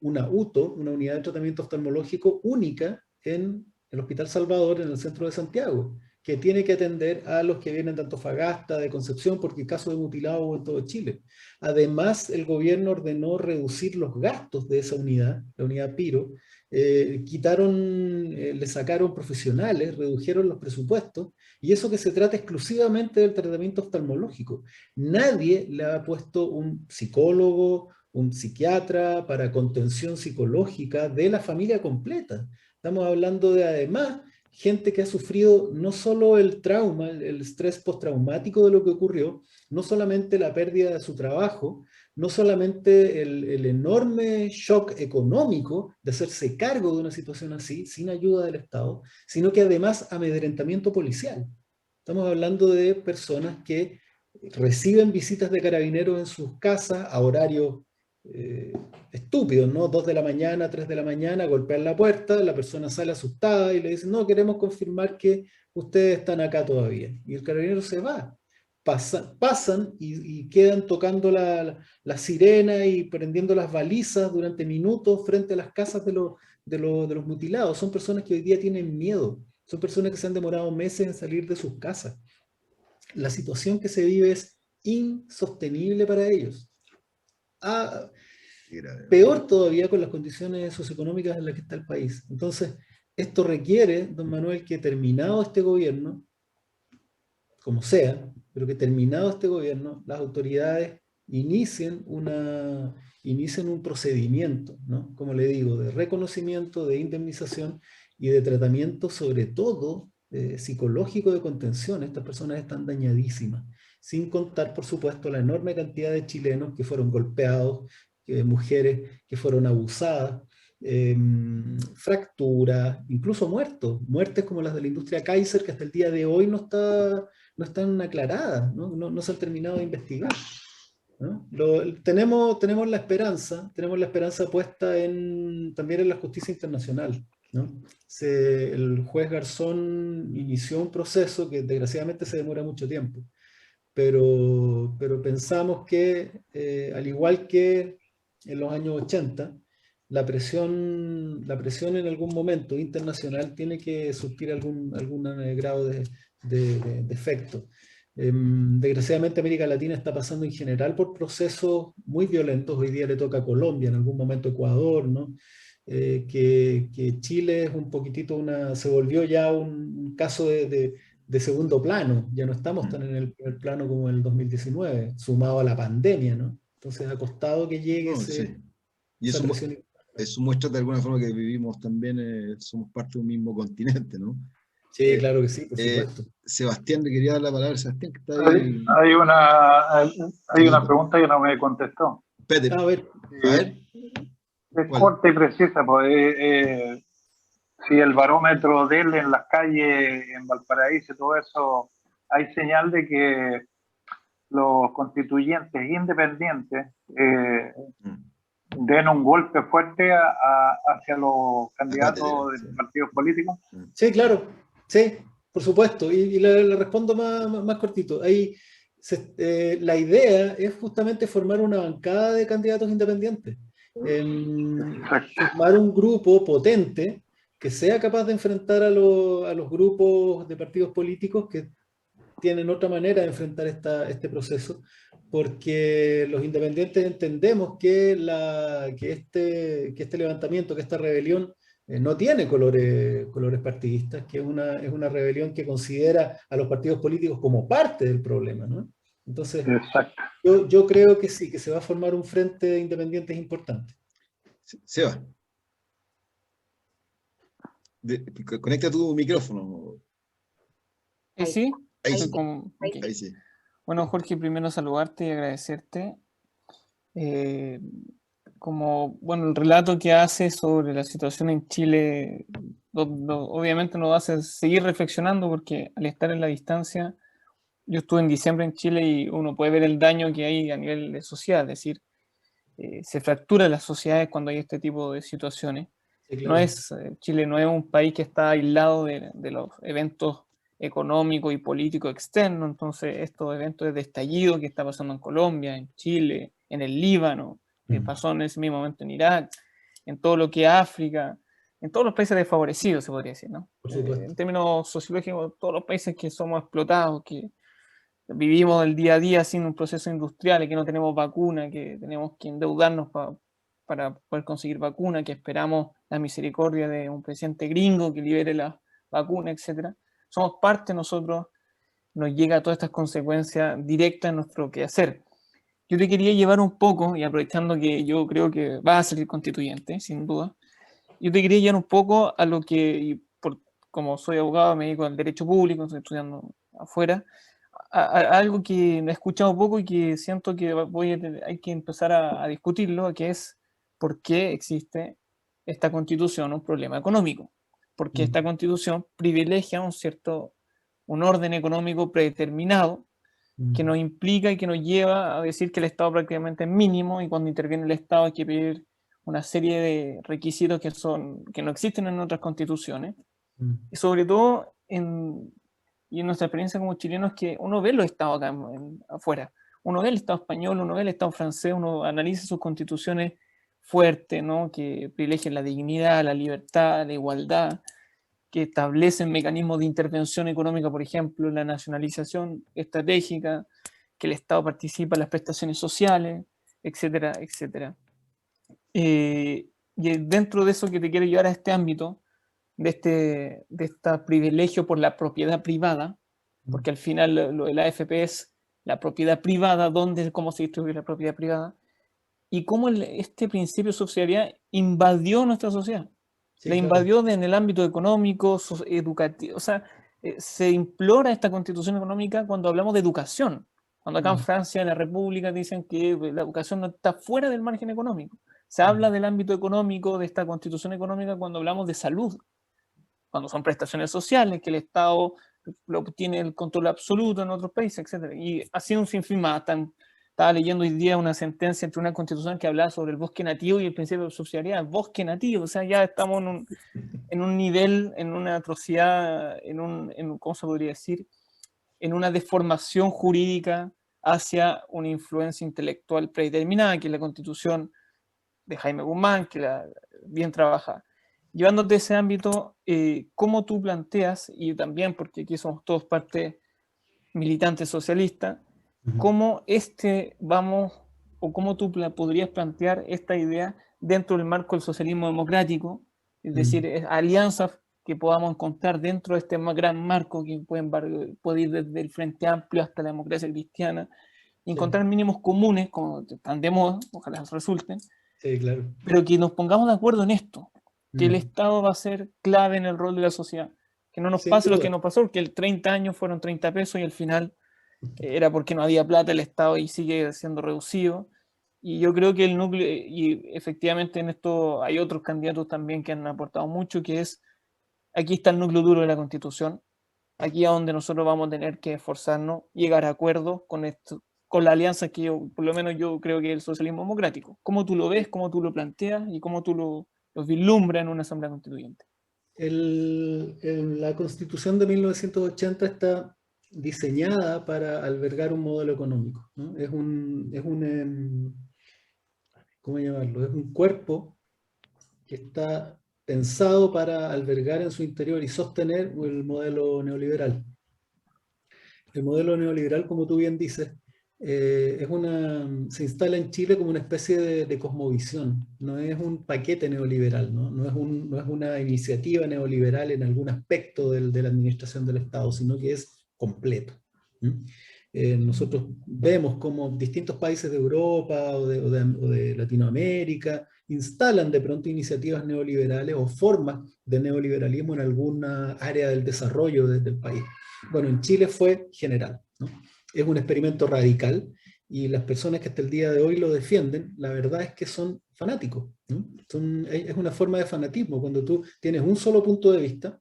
UTO, una unidad de tratamiento oftalmológico única en el Hospital Salvador, en el centro de Santiago, que tiene que atender a los que vienen de Antofagasta, de Concepción, porque casos de mutilados hubo en todo Chile. Además, el gobierno ordenó reducir los gastos de esa unidad, la unidad Piro, le sacaron profesionales, redujeron los presupuestos, y eso que se trata exclusivamente del tratamiento oftalmológico. Nadie le ha puesto un psicólogo, un psiquiatra para contención psicológica de la familia completa. Estamos hablando de, además, gente que ha sufrido no solo el trauma, el estrés postraumático de lo que ocurrió, no solamente la pérdida de su trabajo, no solamente el enorme shock económico de hacerse cargo de una situación así, sin ayuda del Estado, sino que además amedrentamiento policial. Estamos hablando de personas que reciben visitas de carabineros en sus casas a horarios estúpidos, ¿no? 2 de la mañana, 3 de la mañana, golpean la puerta, la persona sale asustada y le dicen, no, queremos confirmar que ustedes están acá todavía. Y el carabinero se va. Pasan y quedan tocando la sirena y prendiendo las balizas durante minutos frente a las casas de los mutilados. Son personas que hoy día tienen miedo. Son personas que se han demorado meses en salir de sus casas. La situación que se vive es insostenible para ellos. Peor todavía con las condiciones socioeconómicas en las que está el país. Entonces, esto requiere, don Manuel, que terminado este gobierno, como sea, pero que terminado este gobierno, las autoridades inicien un procedimiento, ¿no? Como le digo, de reconocimiento, de indemnización y de tratamiento, sobre todo psicológico de contención. Estas personas están dañadísimas, sin contar, por supuesto, la enorme cantidad de chilenos que fueron golpeados, mujeres que fueron abusadas, fracturas, incluso muertes como las de la industria Kaiser, que hasta el día de hoy no están aclaradas, no se han terminado de investigar, ¿no? Tenemos la esperanza puesta también en la justicia internacional, ¿no? El juez Garzón inició un proceso que desgraciadamente se demora mucho tiempo, pero pensamos que, al igual que en los años 80, la presión en algún momento internacional tiene que surtir algún grado de efecto. Desgraciadamente América Latina está pasando en general por procesos muy violentos. Hoy día le toca a Colombia, en algún momento Ecuador, ¿no? Que Chile es un poquitito se volvió ya un caso de segundo plano. Ya no estamos tan en el primer plano como en el 2019, sumado a la pandemia, ¿no? Entonces ha costado que llegue Sí. Y esa eso, presión. eso muestra de alguna forma que vivimos también, somos parte de un mismo continente, ¿no? Sí, claro que sí, por supuesto. Sebastián, le quería dar la palabra. Sebastián, que está ahí. Hay una pregunta que no me contestó. Espérate, A ver. Es corta y precisa, pues, si el barómetro de él en las calles, en Valparaíso y todo eso, hay señal de que los constituyentes independientes den un golpe fuerte hacia los candidatos de partidos políticos. Sí, claro, sí, por supuesto. Y le respondo más cortito. Ahí, la idea es justamente formar una bancada de candidatos independientes. Formar un grupo potente que sea capaz de enfrentar a los grupos de partidos políticos que tienen otra manera de enfrentar este proceso, porque los independientes entendemos que este levantamiento, que esta rebelión no tiene colores partidistas, que es una rebelión que considera a los partidos políticos como parte del problema, ¿no? Entonces, yo creo que sí, que se va a formar un frente de independientes importante. Seba, conecta tu micrófono. ¿Sí? Ahí sí. Okay. Ahí sí. Bueno, Jorge, primero saludarte y agradecerte. Bueno, el relato que haces sobre la situación en Chile obviamente nos hace seguir reflexionando, porque al estar en la distancia, yo estuve en diciembre en Chile y uno puede ver el daño que hay a nivel de sociedad, es decir, se fractura las sociedades cuando hay este tipo de situaciones. Sí, claro. Chile no es un país que está aislado de los eventos económicos y políticos externos. Entonces estos eventos de estallido que está pasando en Colombia, en Chile, en el Líbano, pasó en ese mismo momento en Irak, en todo lo que es África, en todos los países desfavorecidos, se podría decir, ¿no? Por supuesto. En términos sociológicos, todos los países que somos explotados, que vivimos el día a día sin un proceso industrial, y que no tenemos vacuna, que tenemos que endeudarnos para poder conseguir vacuna, que esperamos la misericordia de un presidente gringo que libere la vacuna, etc. Somos parte nosotros, nos llega todas estas consecuencias directas en nuestro quehacer. Yo te quería llevar un poco, y aprovechando que yo creo que va a salir constituyente, sin duda, yo te quería llevar un poco a lo que, como soy abogado, me dedico al derecho público, estoy estudiando afuera, a algo que he escuchado poco y que siento que hay que empezar a discutirlo, que es por qué existe esta constitución, un problema económico. Porque esta constitución privilegia un orden económico predeterminado que nos implica y que nos lleva a decir que el Estado prácticamente es mínimo, y cuando interviene el Estado hay que pedir una serie de requisitos que no existen en otras constituciones. Y sobre todo y en nuestra experiencia como chilenos, que uno ve los estados acá afuera, uno ve el Estado español, uno ve el Estado francés, uno analiza sus constituciones fuertes, ¿no? Que privilegian la dignidad, la libertad, la igualdad, que establecen mecanismos de intervención económica, por ejemplo, la nacionalización estratégica, que el Estado participa en las prestaciones sociales, etcétera, etcétera. Y dentro de eso que te quiero llevar a este ámbito, de este privilegio por la propiedad privada, porque al final la AFP es la propiedad privada, cómo se distribuye la propiedad privada, y cómo este principio de subsidiariedad invadió nuestra sociedad. Sí, la invadió en el ámbito económico, educativo, o sea, se implora esta constitución económica cuando hablamos de educación, cuando acá en Francia, en la República, dicen que la educación no está fuera del margen económico. Se habla del ámbito económico, de esta constitución económica, cuando hablamos de salud, cuando son prestaciones sociales, que el Estado tiene el control absoluto en otros países, etc. Y así un sinfín más. Estaba leyendo hoy día una sentencia entre una constitución que hablaba sobre el bosque nativo y el principio de subsidiariedad. Bosque nativo, o sea, ya estamos en un nivel, en una atrocidad, ¿cómo se podría decir? En una deformación jurídica hacia una influencia intelectual predeterminada, que es la constitución de Jaime Guzmán, que bien trabaja. Llevándote a ese ámbito, ¿cómo tú planteas, y también porque aquí somos todos parte militantes socialistas, cómo cómo tú podrías plantear esta idea dentro del marco del socialismo democrático, es decir, alianzas que podamos encontrar dentro de este gran marco que puede ir desde el Frente Amplio hasta la democracia cristiana, y encontrar mínimos comunes, como están de moda, ojalá resulten, sí, claro. pero que nos pongamos de acuerdo en esto, que el Estado va a ser clave en el rol de la sociedad, que no nos pase lo que nos pasó, porque el 30 años fueron 30 pesos y al final era porque no había plata el Estado y sigue siendo reducido. Y yo creo que el núcleo, y efectivamente en esto hay otros candidatos también que han aportado mucho, que es, aquí está el núcleo duro de la Constitución, aquí es donde nosotros vamos a tener que esforzarnos, llegar a acuerdos con esto, con la alianza que por lo menos yo creo que es el socialismo democrático. ¿Cómo tú lo ves, cómo tú lo planteas y cómo tú lo vislumbras en una asamblea constituyente? La Constitución de 1980 está diseñada para albergar un modelo económico, ¿no? ¿Cómo llamarlo? Es un cuerpo que está pensado para albergar en su interior y sostener el modelo neoliberal. El modelo neoliberal, como tú bien dices, se instala en Chile como una especie de cosmovisión, no es un paquete neoliberal, no es una iniciativa neoliberal en algún aspecto de la administración del Estado, sino que es completo. Nosotros vemos como distintos países de Europa o de Latinoamérica instalan de pronto iniciativas neoliberales o formas de neoliberalismo en alguna área del desarrollo del país. Bueno, en Chile fue general, ¿no? Es un experimento radical y las personas que hasta el día de hoy lo defienden, la verdad es que son fanáticos, ¿no? Es una forma de fanatismo. Cuando tú tienes un solo punto de vista,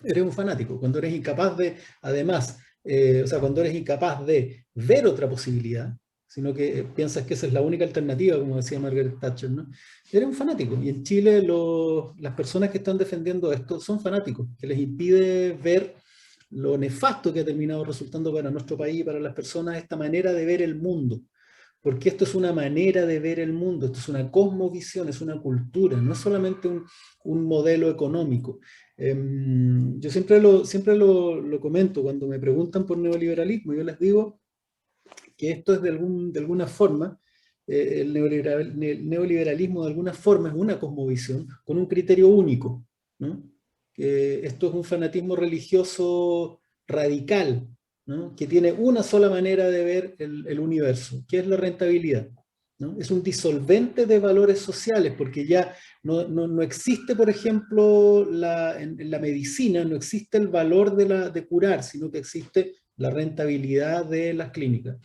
eres un fanático. Cuando eres incapaz de, además, cuando eres incapaz de ver otra posibilidad, sino que piensas que esa es la única alternativa, como decía Margaret Thatcher, ¿no? Eres un fanático. Y en Chile las personas que están defendiendo esto son fanáticos, que les impide ver lo nefasto que ha terminado resultando para nuestro país y para las personas esta manera de ver el mundo. porque esto es una manera de ver el mundo, esto es una cosmovisión, es una cultura, no es solamente un modelo económico. Yo siempre lo comento cuando me preguntan por neoliberalismo, yo les digo que esto es de alguna forma, el neoliberalismo de alguna forma es una cosmovisión con un criterio único, ¿no? Esto es un fanatismo religioso radical, ¿no? Que tiene una sola manera de ver el universo, que es la rentabilidad, ¿no? Es un disolvente de valores sociales, porque ya no existe, por ejemplo, en la medicina, no existe el valor de curar, sino que existe la rentabilidad de las clínicas.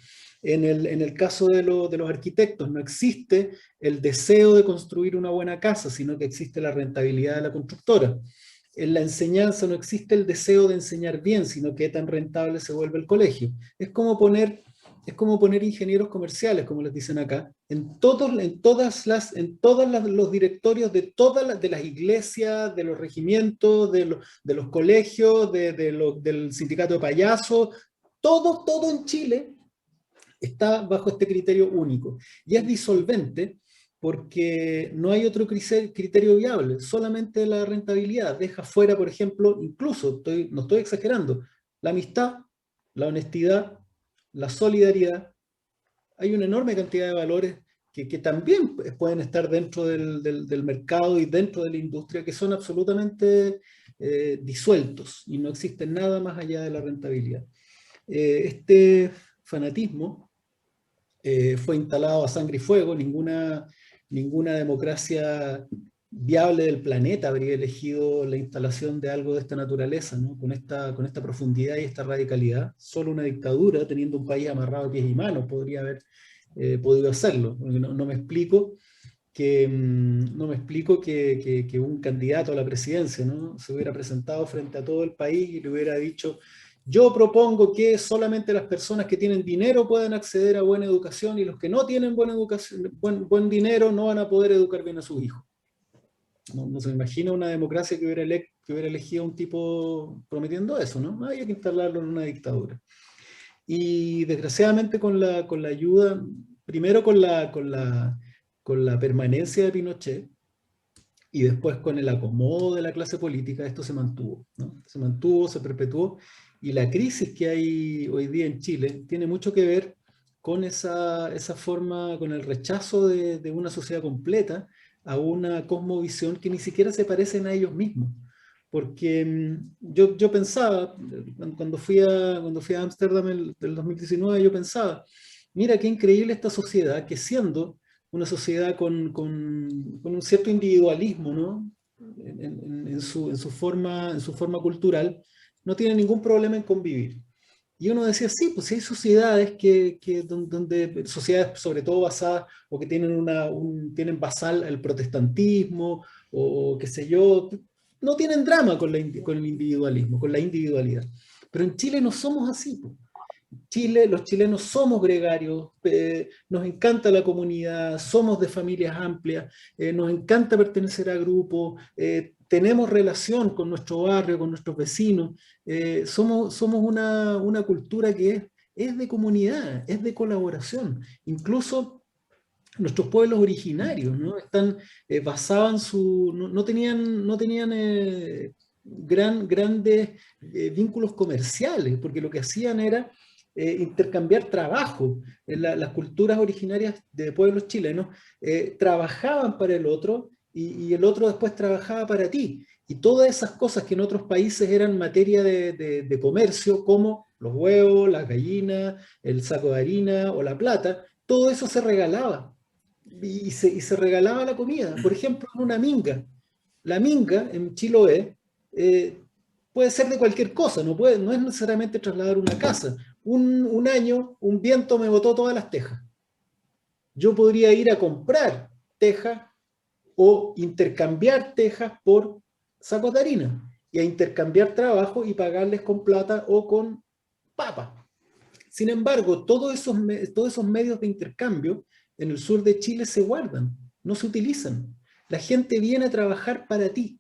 En el caso de los arquitectos, no existe el deseo de construir una buena casa, sino que existe la rentabilidad de la constructora. En la enseñanza no existe el deseo de enseñar bien, sino que tan rentable se vuelve el colegio. Es como poner ingenieros comerciales, como les dicen acá, en todos los directorios de todas las iglesias, de los regimientos, de los colegios, del sindicato de payasos, todo en Chile está bajo este criterio único. Y es disolvente porque no hay otro criterio viable, solamente la rentabilidad. Deja fuera, por ejemplo, incluso, no estoy exagerando, la amistad, la honestidad, la solidaridad. Hay una enorme cantidad de valores que también pueden estar dentro del mercado y dentro de la industria, que son absolutamente disueltos y no existen nada más allá de la rentabilidad. Este fanatismo fue instalado a sangre y fuego. Ninguna democracia viable del planeta habría elegido la instalación de algo de esta naturaleza, ¿no? Con esta profundidad y esta radicalidad. Solo una dictadura, teniendo un país amarrado a pies y manos, podría haber podido hacerlo. No me explico que un candidato a la presidencia, ¿no?, se hubiera presentado frente a todo el país y le hubiera dicho: yo propongo que solamente las personas que tienen dinero puedan acceder a buena educación, y los que no tienen buena educación, buen dinero, no van a poder educar bien a sus hijos. No se imagina una democracia que hubiera elegido a un tipo prometiendo eso, ¿no? Había que instalarlo en una dictadura. Y desgraciadamente con la ayuda, primero con la permanencia de Pinochet, y después con el acomodo de la clase política, esto se mantuvo, ¿no? Se mantuvo, se perpetuó, y la crisis que hay hoy día en Chile tiene mucho que ver con esa forma, con el rechazo de una sociedad completa a una cosmovisión que ni siquiera se parecen a ellos mismos. Porque yo pensaba, cuando fui a Ámsterdam del 2019, yo pensaba, mira qué increíble esta sociedad, que siendo una sociedad con un cierto individualismo, ¿no?, en su forma cultural, no tiene ningún problema en convivir. Y uno decía, sí, pues hay sociedades donde sociedades sobre todo basadas, o que tienen basal el protestantismo, o qué sé yo, no tienen drama con el individualismo, con la individualidad. Pero en Chile no somos así, pues. Los chilenos somos gregarios, nos encanta la comunidad, somos de familias amplias, nos encanta pertenecer a grupos, tenemos relación con nuestro barrio, con nuestros vecinos, somos una cultura que es de comunidad, es de colaboración. Incluso nuestros pueblos originarios, ¿no?, basaban no tenían grandes vínculos comerciales, porque lo que hacían era intercambiar trabajo. Las culturas originarias de pueblos chilenos trabajaban para el otro, y el otro después trabajaba para ti. Y todas esas cosas que en otros países eran materia de comercio, como los huevos, las gallinas, el saco de harina o la plata, todo eso se regalaba. Y se regalaba la comida. Por ejemplo, en una minga. La minga en Chiloé puede ser de cualquier cosa, no es necesariamente trasladar una casa. Un año, un viento me botó todas las tejas. Yo podría ir a comprar tejas o intercambiar tejas por sacos de harina, y a intercambiar trabajo y pagarles con plata o con papa. Sin embargo, todos esos medios de intercambio en el sur de Chile se guardan, no se utilizan. La gente viene a trabajar para ti,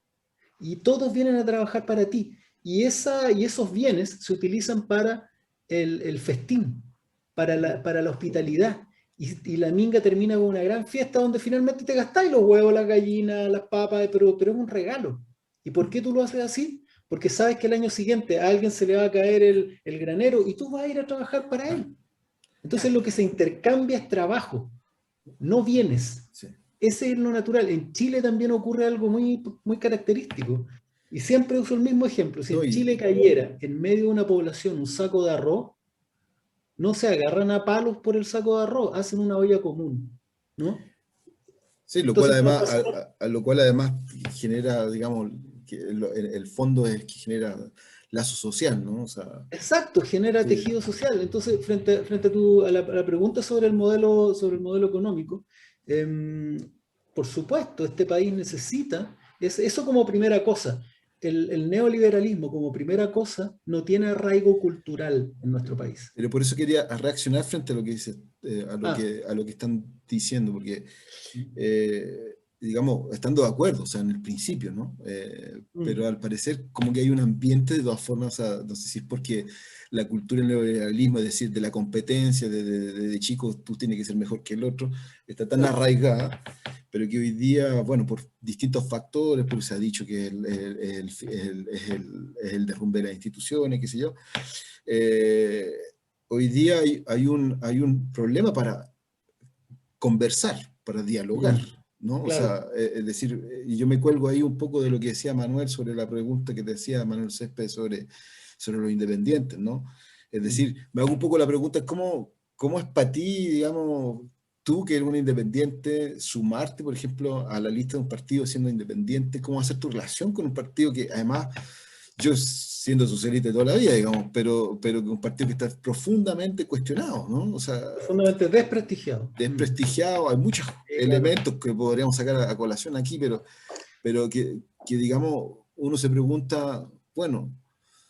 y todos vienen a trabajar para ti, y esos bienes se utilizan para el festín, para la hospitalidad, y la minga termina con una gran fiesta donde finalmente te gastáis los huevos, las gallinas, las papas, pero es un regalo. ¿Y por qué tú lo haces así? Porque sabes que el año siguiente a alguien se le va a caer el granero y tú vas a ir a trabajar para él. Entonces lo que se intercambia es trabajo, no bienes. Sí. Ese es lo natural. En Chile también ocurre algo muy, muy característico. Y siempre uso el mismo ejemplo. Si No, en y- Chile cayera en medio de una población un saco de arroz, no se agarran a palos por el saco de arroz, hacen una olla común, ¿no? Sí, lo cual Entonces, para además, nosotros, a lo cual además genera, digamos, que el fondo es que genera lazo social, ¿no? O sea, exacto, genera sí, tejido social. Entonces, frente a la pregunta sobre el modelo económico, em, por supuesto, este país necesita, eso como primera cosa. El neoliberalismo como primera cosa no tiene arraigo cultural en nuestro país. pero por eso quería reaccionar frente a lo que dice, Ah, a lo que están diciendo, porque digamos, estando de acuerdo, o sea, en el principio, ¿no? Pero al parecer como que hay un ambiente de todas formas, o sea, no sé si es porque la cultura del neoliberalismo, es decir, de la competencia, de chicos, tú tienes que ser mejor que el otro, está tan claro. arraigada, pero que hoy día, bueno, por distintos factores, porque se ha dicho que es el derrumbe de las instituciones, qué sé yo, eh, hoy día hay un problema para conversar, para dialogar, ¿no? O Claro. sea, es decir, y yo me cuelgo ahí un poco de lo que decía Manuel sobre la pregunta que decía Manuel Césped sobre los independientes, ¿no? Es decir, me hago un poco la pregunta, ¿cómo es para ti, digamos, tú que eres un independiente, sumarte, por ejemplo, a la lista de un partido siendo independiente? ¿Cómo va a ser tu relación con un partido que además yo siendo socialista de toda la vida, digamos, pero que un partido que está profundamente cuestionado, ¿no? O sea, Profundamente desprestigiado. desprestigiado, hay muchos Sí, claro. elementos que podríamos sacar a colación aquí, pero que, digamos, uno se pregunta, bueno,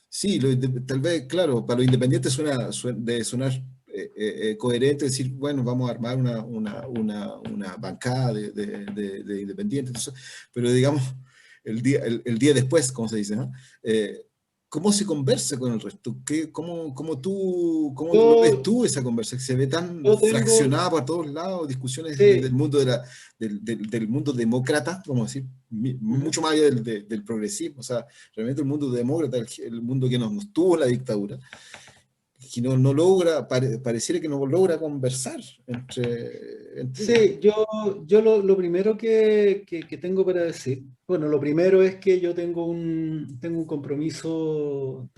sí, tal vez, claro, para los independientes debe sonar coherente decir, bueno, vamos a armar una bancada de independientes, entonces, pero digamos, el día después, como se dice, ¿no? ¿Cómo se conversa con el resto? ¿Cómo lo ves Yo, tú esa conversación? Se ve tan yo tengo, fraccionada por todos lados, discusiones del sí, mundo del mundo demócrata, vamos a decir, ujú. mucho más allá del progresismo, o sea, realmente el mundo demócrata, el mundo que nos tuvo la dictadura, que no logra, pareciera que no logra conversar entre ellos. Sí, yo lo primero que tengo para decir, bueno, lo primero es que yo tengo un compromiso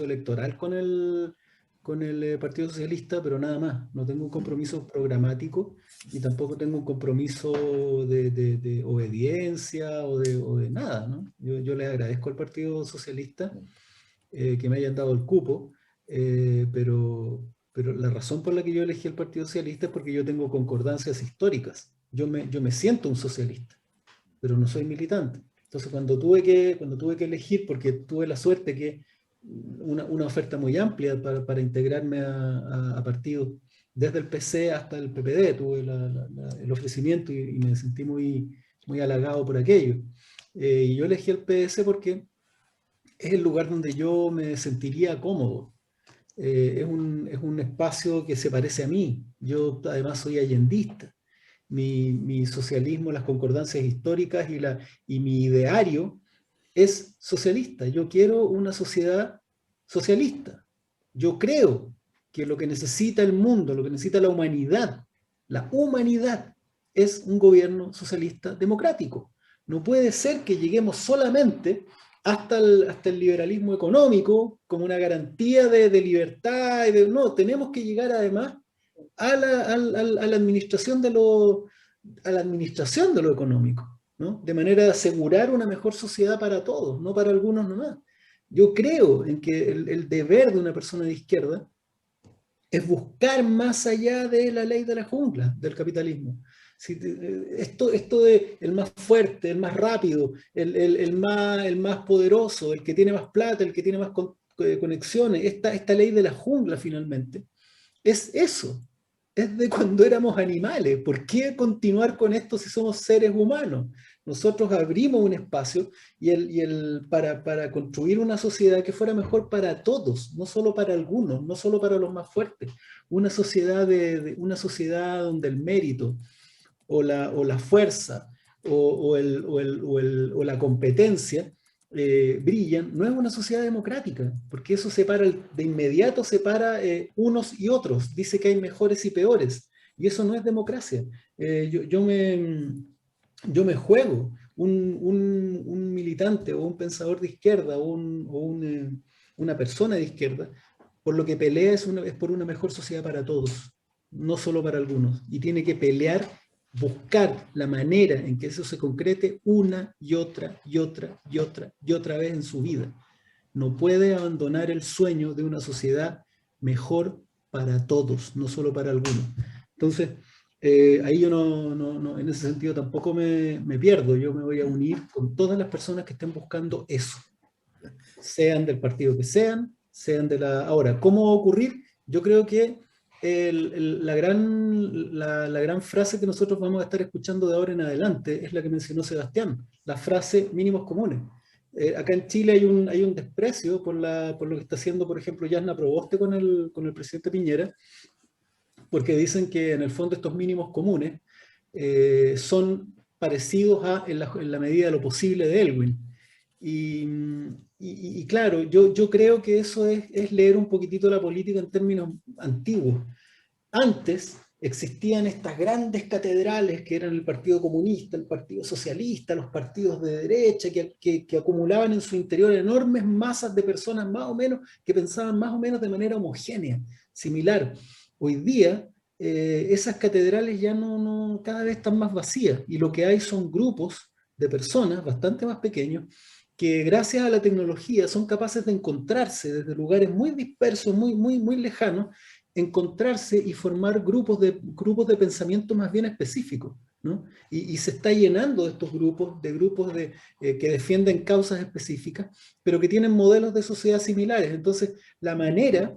electoral con el Partido Socialista, pero nada más. No tengo un compromiso programático y tampoco tengo un compromiso de obediencia o de nada, ¿no? Yo le agradezco al Partido Socialista que me hayan dado el cupo, pero la razón por la que yo elegí el Partido Socialista es porque yo tengo concordancias históricas. Yo me siento un socialista, pero no soy militante. Entonces, cuando tuve que elegir, porque tuve la suerte que una oferta muy amplia para integrarme a partidos, desde el PC hasta el PPD, tuve el ofrecimiento y me sentí muy, muy halagado por aquello. Y yo elegí el PS porque es el lugar donde yo me sentiría cómodo. Es un espacio que se parece a mí. Yo además soy allendista. Mi socialismo, las concordancias históricas y mi ideario es socialista. Yo quiero una sociedad socialista. Yo creo que lo que necesita el mundo, lo que necesita la humanidad, es un gobierno socialista democrático. No puede ser que lleguemos solamente hasta el liberalismo económico como una garantía de libertad. No, tenemos que llegar además a la administración a la administración de lo económico, ¿no? De manera de asegurar una mejor sociedad para todos, no para algunos nomás. Yo creo en que el deber de una persona de izquierda es buscar más allá de la ley de la jungla, del capitalismo. Esto de el más fuerte, el más rápido, el más poderoso, el que tiene más plata, el que tiene más conexiones, esta ley de la jungla finalmente, es eso. es de cuando éramos animales. ¿Por qué continuar con esto si somos seres humanos? Nosotros abrimos un espacio para construir una sociedad que fuera mejor para todos, no solo para algunos, no solo para los más fuertes. Una sociedad, una sociedad donde el mérito o la fuerza o la competencia brillan, no es una sociedad democrática, porque eso separa, de inmediato separa unos y otros, dice que hay mejores y peores, y eso no es democracia. Yo me juego un militante o un pensador de izquierda una persona de izquierda, por lo que pelea es por una mejor sociedad para todos, no solo para algunos, y tiene que pelear, buscar la manera en que eso se concrete una y otra y otra y otra y otra vez en su vida. No puede abandonar el sueño de una sociedad mejor para todos, no solo para algunos. Entonces, ahí yo no, en ese sentido tampoco me pierdo. Yo me voy a unir con todas las personas que estén buscando eso, sean del partido que sean de la... Ahora, ¿cómo va a ocurrir? Yo creo que la gran frase que nosotros vamos a estar escuchando de ahora en adelante es la que mencionó Sebastián, la frase mínimos comunes. Acá en Chile hay un desprecio por lo que está haciendo, por ejemplo, Jasna Proboste con el presidente Piñera, porque dicen que en el fondo estos mínimos comunes son parecidos en la medida de lo posible de Elwin. Y claro, yo creo que eso es leer un poquitito la política en términos antiguos. Antes existían estas grandes catedrales que eran el Partido Comunista, el Partido Socialista, los partidos de derecha, que acumulaban en su interior enormes masas de personas más o menos, que pensaban más o menos de manera homogénea, similar. Hoy día esas catedrales ya cada vez están más vacías, y lo que hay son grupos de personas bastante más pequeños que gracias a la tecnología son capaces de encontrarse desde lugares muy dispersos, muy lejanos, encontrarse y formar grupos de pensamiento más bien específicos, ¿no? Y se está llenando de estos grupos que defienden causas específicas, pero que tienen modelos de sociedad similares. Entonces, la manera,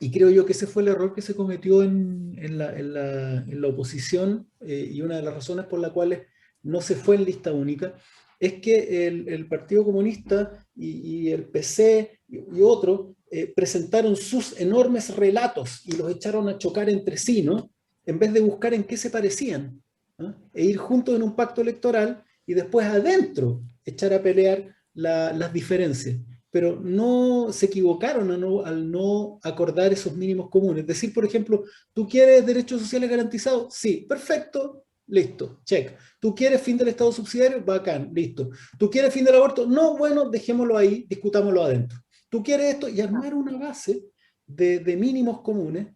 y creo yo que ese fue el error que se cometió en la oposición, y una de las razones por las cuales no se fue en lista única, es que el Partido Comunista y el PC y otros presentaron sus enormes relatos y los echaron a chocar entre sí, ¿no? En vez de buscar en qué se parecían, ¿no? E ir juntos en un pacto electoral y después adentro echar a pelear las diferencias. Pero no se equivocaron al no acordar esos mínimos comunes. Es decir, por ejemplo, ¿tú quieres derechos sociales garantizados? Sí, perfecto. Listo, check. ¿Tú quieres fin del Estado subsidiario? Bacán, listo. ¿Tú quieres fin del aborto? No, bueno, dejémoslo ahí, discutámoslo adentro. ¿Tú quieres esto? Y armar una base de mínimos comunes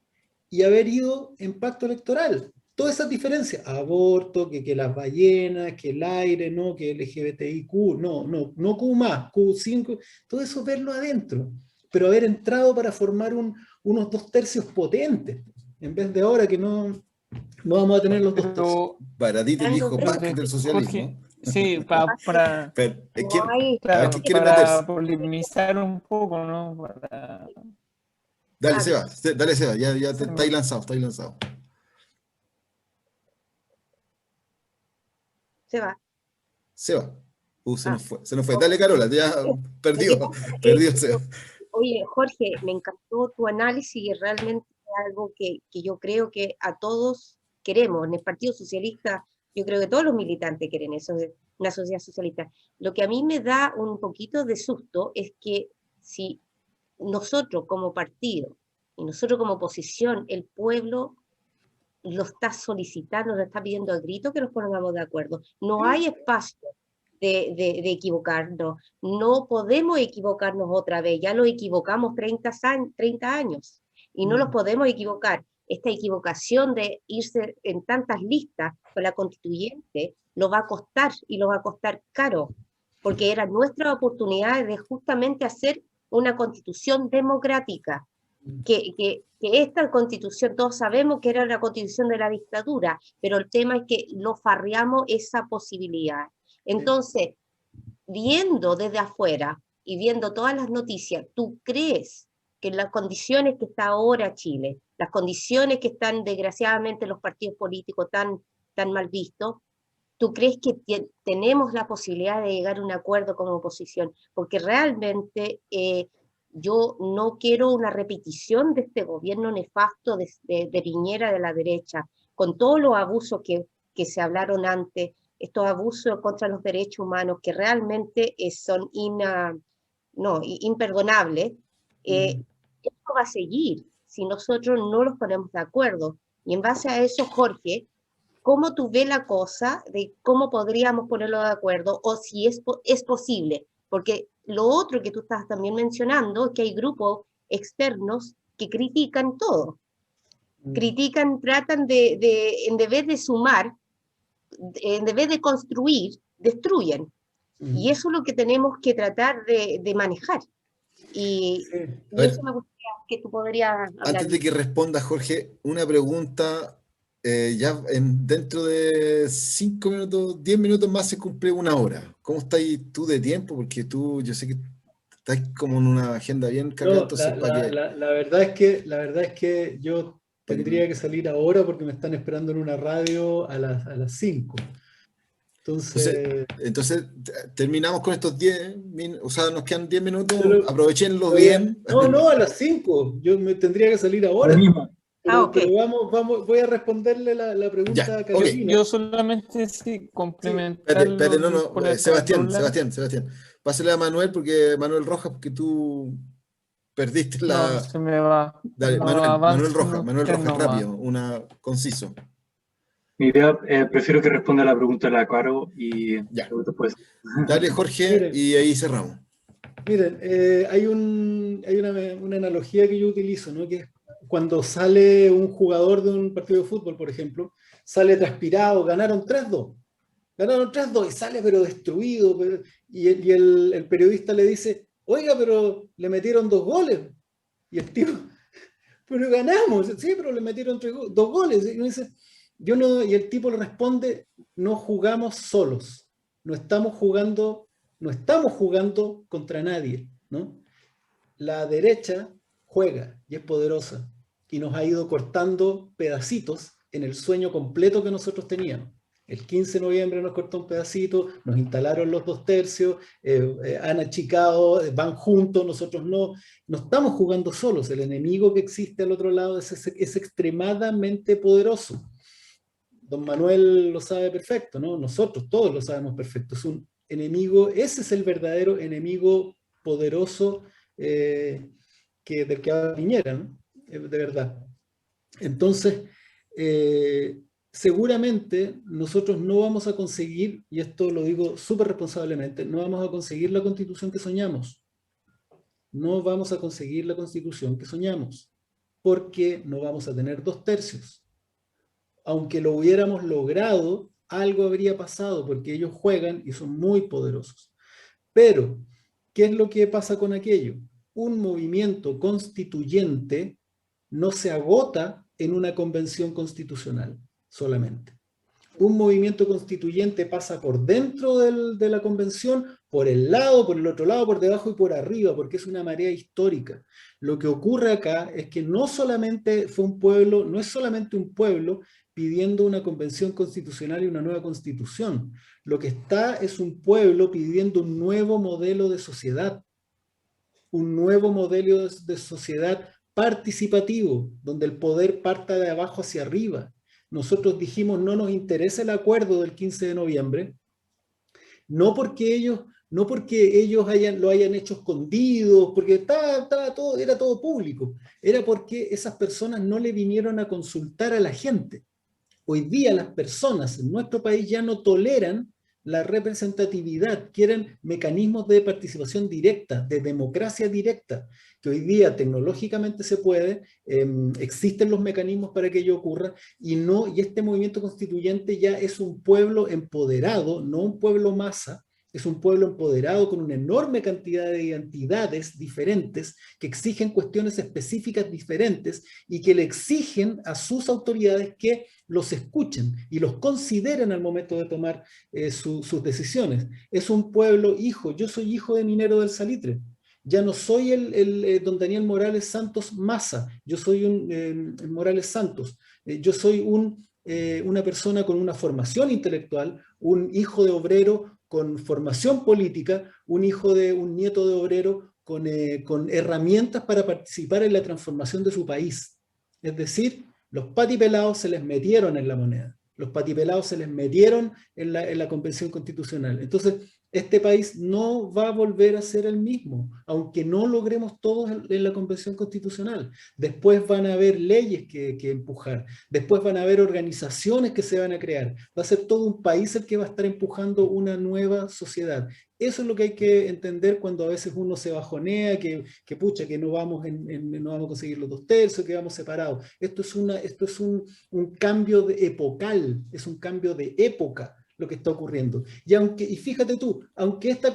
y haber ido en pacto electoral. Todas esas diferencias, aborto, que las ballenas, que el aire, no, que LGBTIQ, no Q más, Q5, todo eso verlo adentro, pero haber entrado para formar unos 2/3 potentes, en vez de ahora que no vamos a tener los 2/3. Para ti te dijo más que del socialismo. Sí, Pero, No hay- a ver, claro, ¿quién quiere para meterse? polemizar un poco, ¿no? Dale, Ah, Seba, ya hacer está ahí lanzado. se va. Seba. Se Ah, nos fue. Dale, Carola, ya lo que pasa perdió es Seba. Oye, Jorge, me encantó tu análisis y realmente es algo que yo creo que a todos queremos. En el Partido Socialista, yo creo que todos los militantes quieren eso, una sociedad socialista. Lo que a mí me da un poquito de susto es que si nosotros como partido y nosotros como oposición, el pueblo lo está solicitando, lo está pidiendo a grito que nos pongamos de acuerdo. No hay espacio de equivocarnos. No podemos equivocarnos otra vez. Ya lo equivocamos 30 años y no los podemos equivocar. Esta equivocación de irse en tantas listas con la constituyente lo va a costar y lo va a costar caro, porque era nuestra oportunidad de justamente hacer una constitución democrática. Que esta constitución, todos sabemos que era la constitución de la dictadura, pero el tema es que lo farreamos esa posibilidad. Entonces, viendo desde afuera y viendo todas las noticias, ¿tú crees que en las condiciones que está ahora Chile, las condiciones que están desgraciadamente los partidos políticos tan mal vistos, ¿tú crees que tenemos la posibilidad de llegar a un acuerdo como oposición? Porque realmente yo no quiero una repetición de este gobierno nefasto de Piñera, de la derecha, con todos los abusos que se hablaron antes, estos abusos contra los derechos humanos que realmente son imperdonables. Esto va a seguir si nosotros no los ponemos de acuerdo. Y en base a eso, Jorge, ¿cómo tú ves la cosa de cómo podríamos ponerlo de acuerdo o si es posible? Porque lo otro que tú estás también mencionando es que hay grupos externos que critican todo. Critican, tratan en vez de sumar, en vez de construir, destruyen. Y eso es lo que tenemos que tratar de manejar. Y eso me gustaría que tú podrías hablar. Antes de que responda, Jorge, una pregunta. Dentro de 5 minutos, 10 minutos más se cumple 1 hora. ¿Cómo estás tú de tiempo? Porque yo sé que estás como en una agenda bien cargada. La verdad es que yo tendría que salir ahora porque me están esperando en una radio a las 5. Entonces, terminamos con estos 10 minutos, o sea, nos quedan 10 minutos, aprovechenlo pero bien. No, a las 5. Yo me tendría que salir ahora. Pero voy a responderle la pregunta a Carolina. Yo solamente complementar. Espérate, no, Sebastián. Pásale a Manuel, porque Manuel Rojas, porque tú perdiste la... No, se me va. Dale, no, Manuel Rojas, no rápido, conciso. Mi idea, prefiero que responda a la pregunta de la Caro y ya. Después. Dale, Jorge, miren, y ahí cerramos. Miren, hay una analogía que yo utilizo, ¿no? Que es cuando sale un jugador de un partido de fútbol, por ejemplo, sale transpirado, ganaron 3-2 y sale pero destruido, y el periodista le dice, oiga, pero le metieron 2 goles, y el tipo, pero ganamos, sí, pero le metieron 2 goles, y uno dice, y el tipo le responde, no jugamos solos, no estamos jugando contra nadie, ¿no? La derecha juega y es poderosa y nos ha ido cortando pedacitos en el sueño completo que nosotros teníamos. El 15 de noviembre nos cortó un pedacito, nos instalaron los 2 tercios, han achicado, van juntos, nosotros no estamos jugando solos. El enemigo que existe al otro lado es extremadamente poderoso. Don Manuel lo sabe perfecto, ¿no? Nosotros todos lo sabemos perfecto. Es un enemigo, ese es el verdadero enemigo poderoso del que habla Piñera, ¿no? De verdad. Entonces, seguramente nosotros no vamos a conseguir, y esto lo digo súper responsablemente, no vamos a conseguir la constitución que soñamos. No vamos a conseguir la constitución que soñamos, porque no vamos a tener 2 tercios. Aunque lo hubiéramos logrado, algo habría pasado, porque ellos juegan y son muy poderosos. Pero, ¿qué es lo que pasa con aquello? Un movimiento constituyente no se agota en una convención constitucional solamente. Un movimiento constituyente pasa por dentro de la convención, por el lado, por el otro lado, por debajo y por arriba, porque es una marea histórica. Lo que ocurre acá es que no es solamente un pueblo pidiendo una convención constitucional y una nueva constitución. Lo que está es un pueblo pidiendo un nuevo modelo de sociedad, un nuevo modelo de sociedad participativo, donde el poder parta de abajo hacia arriba. Nosotros dijimos, no nos interesa el acuerdo del 15 de noviembre, no porque ellos lo hayan hecho escondido, porque era todo público, era porque esas personas no le vinieron a consultar a la gente. Hoy día las personas en nuestro país ya no toleran la representatividad, quieren mecanismos de participación directa, de democracia directa, que hoy día tecnológicamente se puede, existen los mecanismos para que ello ocurra, y este movimiento constituyente ya es un pueblo empoderado, no un pueblo masa, es un pueblo empoderado con una enorme cantidad de identidades diferentes que exigen cuestiones específicas diferentes y que le exigen a sus autoridades que los escuchen y los consideren al momento de tomar sus decisiones. Es un pueblo hijo, yo soy hijo de minero del salitre. Ya no soy el don Daniel Morales Santos Massa, yo soy un Morales Santos. Yo soy una persona con una formación intelectual, un hijo de obrero con formación política, un nieto de obrero con herramientas para participar en la transformación de su país. Es decir, los patipelados se les metieron en la moneda, los patipelados se les metieron en la Convención Constitucional. Entonces, este país no va a volver a ser el mismo, aunque no logremos todos en la Convención Constitucional. Después van a haber leyes que empujar, después van a haber organizaciones que se van a crear. Va a ser todo un país el que va a estar empujando una nueva sociedad. Eso es lo que hay que entender cuando a veces uno se bajonea, que pucha, que no vamos a conseguir los 2/3, que vamos separados. Esto es un cambio epocal, es un cambio de época lo que está ocurriendo. Y fíjate tú, aunque esta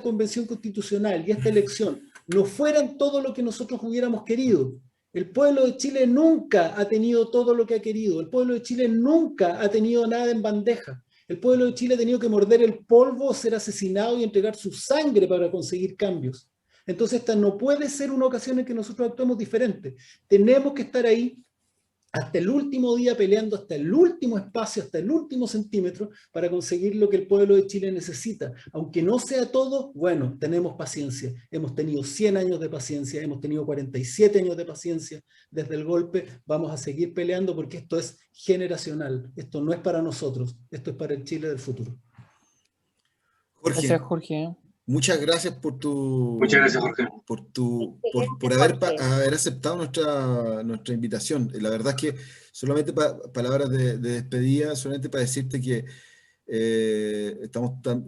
convención constitucional y esta elección no fueran todo lo que nosotros hubiéramos querido, el pueblo de Chile nunca ha tenido todo lo que ha querido, el pueblo de Chile nunca ha tenido nada en bandeja. El pueblo de Chile ha tenido que morder el polvo, ser asesinado y entregar su sangre para conseguir cambios. Entonces esta no puede ser una ocasión en que nosotros actuemos diferente. Tenemos que estar ahí hasta el último día peleando, hasta el último espacio, hasta el último centímetro, para conseguir lo que el pueblo de Chile necesita. Aunque no sea todo, bueno, tenemos paciencia. Hemos tenido 100 años de paciencia, hemos tenido 47 años de paciencia desde el golpe. Vamos a seguir peleando porque esto es generacional. Esto no es para nosotros, esto es para el Chile del futuro. Jorge, Gracias, Jorge. muchas gracias por tu... Muchas gracias, Jorge. por haber aceptado nuestra invitación. La verdad es que solamente palabras de despedida, solamente para decirte que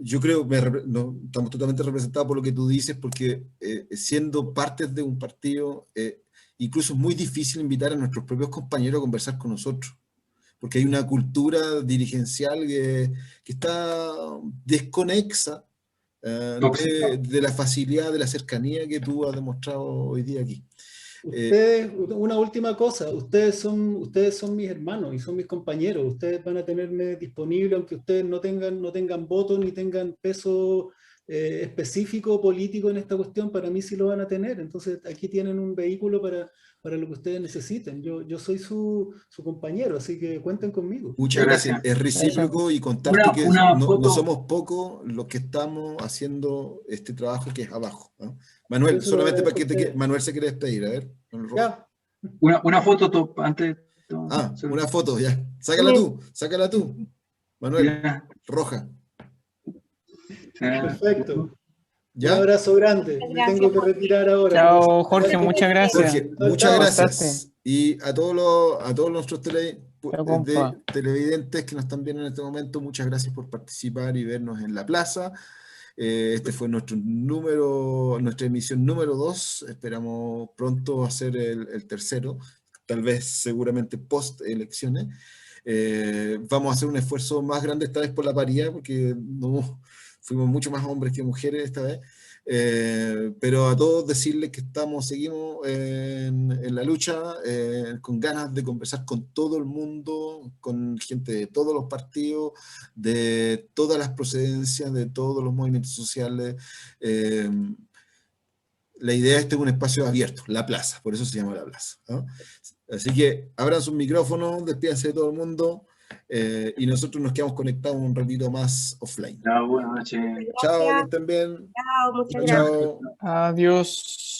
yo creo que estamos totalmente representados por lo que tú dices, porque siendo parte de un partido, incluso es muy difícil invitar a nuestros propios compañeros a conversar con nosotros, porque hay una cultura dirigencial que está desconexa de la facilidad, de la cercanía que tú has demostrado hoy día aquí. Una última cosa, ustedes son mis hermanos y son mis compañeros, ustedes van a tenerme disponible, aunque ustedes no tengan voto ni tengan peso específico político en esta cuestión, para mí sí lo van a tener. Entonces aquí tienen un vehículo para lo que ustedes necesiten. Yo soy su compañero, así que cuenten conmigo. Muchas gracias. Es recíproco y contarte que no somos pocos los que estamos haciendo este trabajo que es abajo, ¿no? Manuel, Eso solamente para que Manuel se quiere despedir, a ver. Ya. Una foto antes. Una foto, ya. Sácala tú. Manuel, Ya. roja. Perfecto. ¿Ya? Un abrazo grande. Me tengo que retirar ahora. Chao, Jorge, muchas gracias. Jorge, muchas gracias. Y a todos nuestros televidentes que nos están viendo en este momento, muchas gracias por participar y vernos en la plaza. Este fue nuestra emisión número 2. Esperamos pronto hacer el tercero, tal vez seguramente post elecciones. Vamos a hacer un esfuerzo más grande esta vez por la paridad, porque fuimos mucho más hombres que mujeres esta vez. Pero a todos decirles que seguimos en la lucha, con ganas de conversar con todo el mundo, con gente de todos los partidos, de todas las procedencias, de todos los movimientos sociales. La idea es un espacio abierto, la plaza, por eso se llama la plaza, ¿no? Así que abran sus micrófonos, despídanse de todo el mundo, y nosotros nos quedamos conectados un ratito más offline. Chao, buenas noches. Chao, que estén bien. Chao, muchas Chao. Adiós.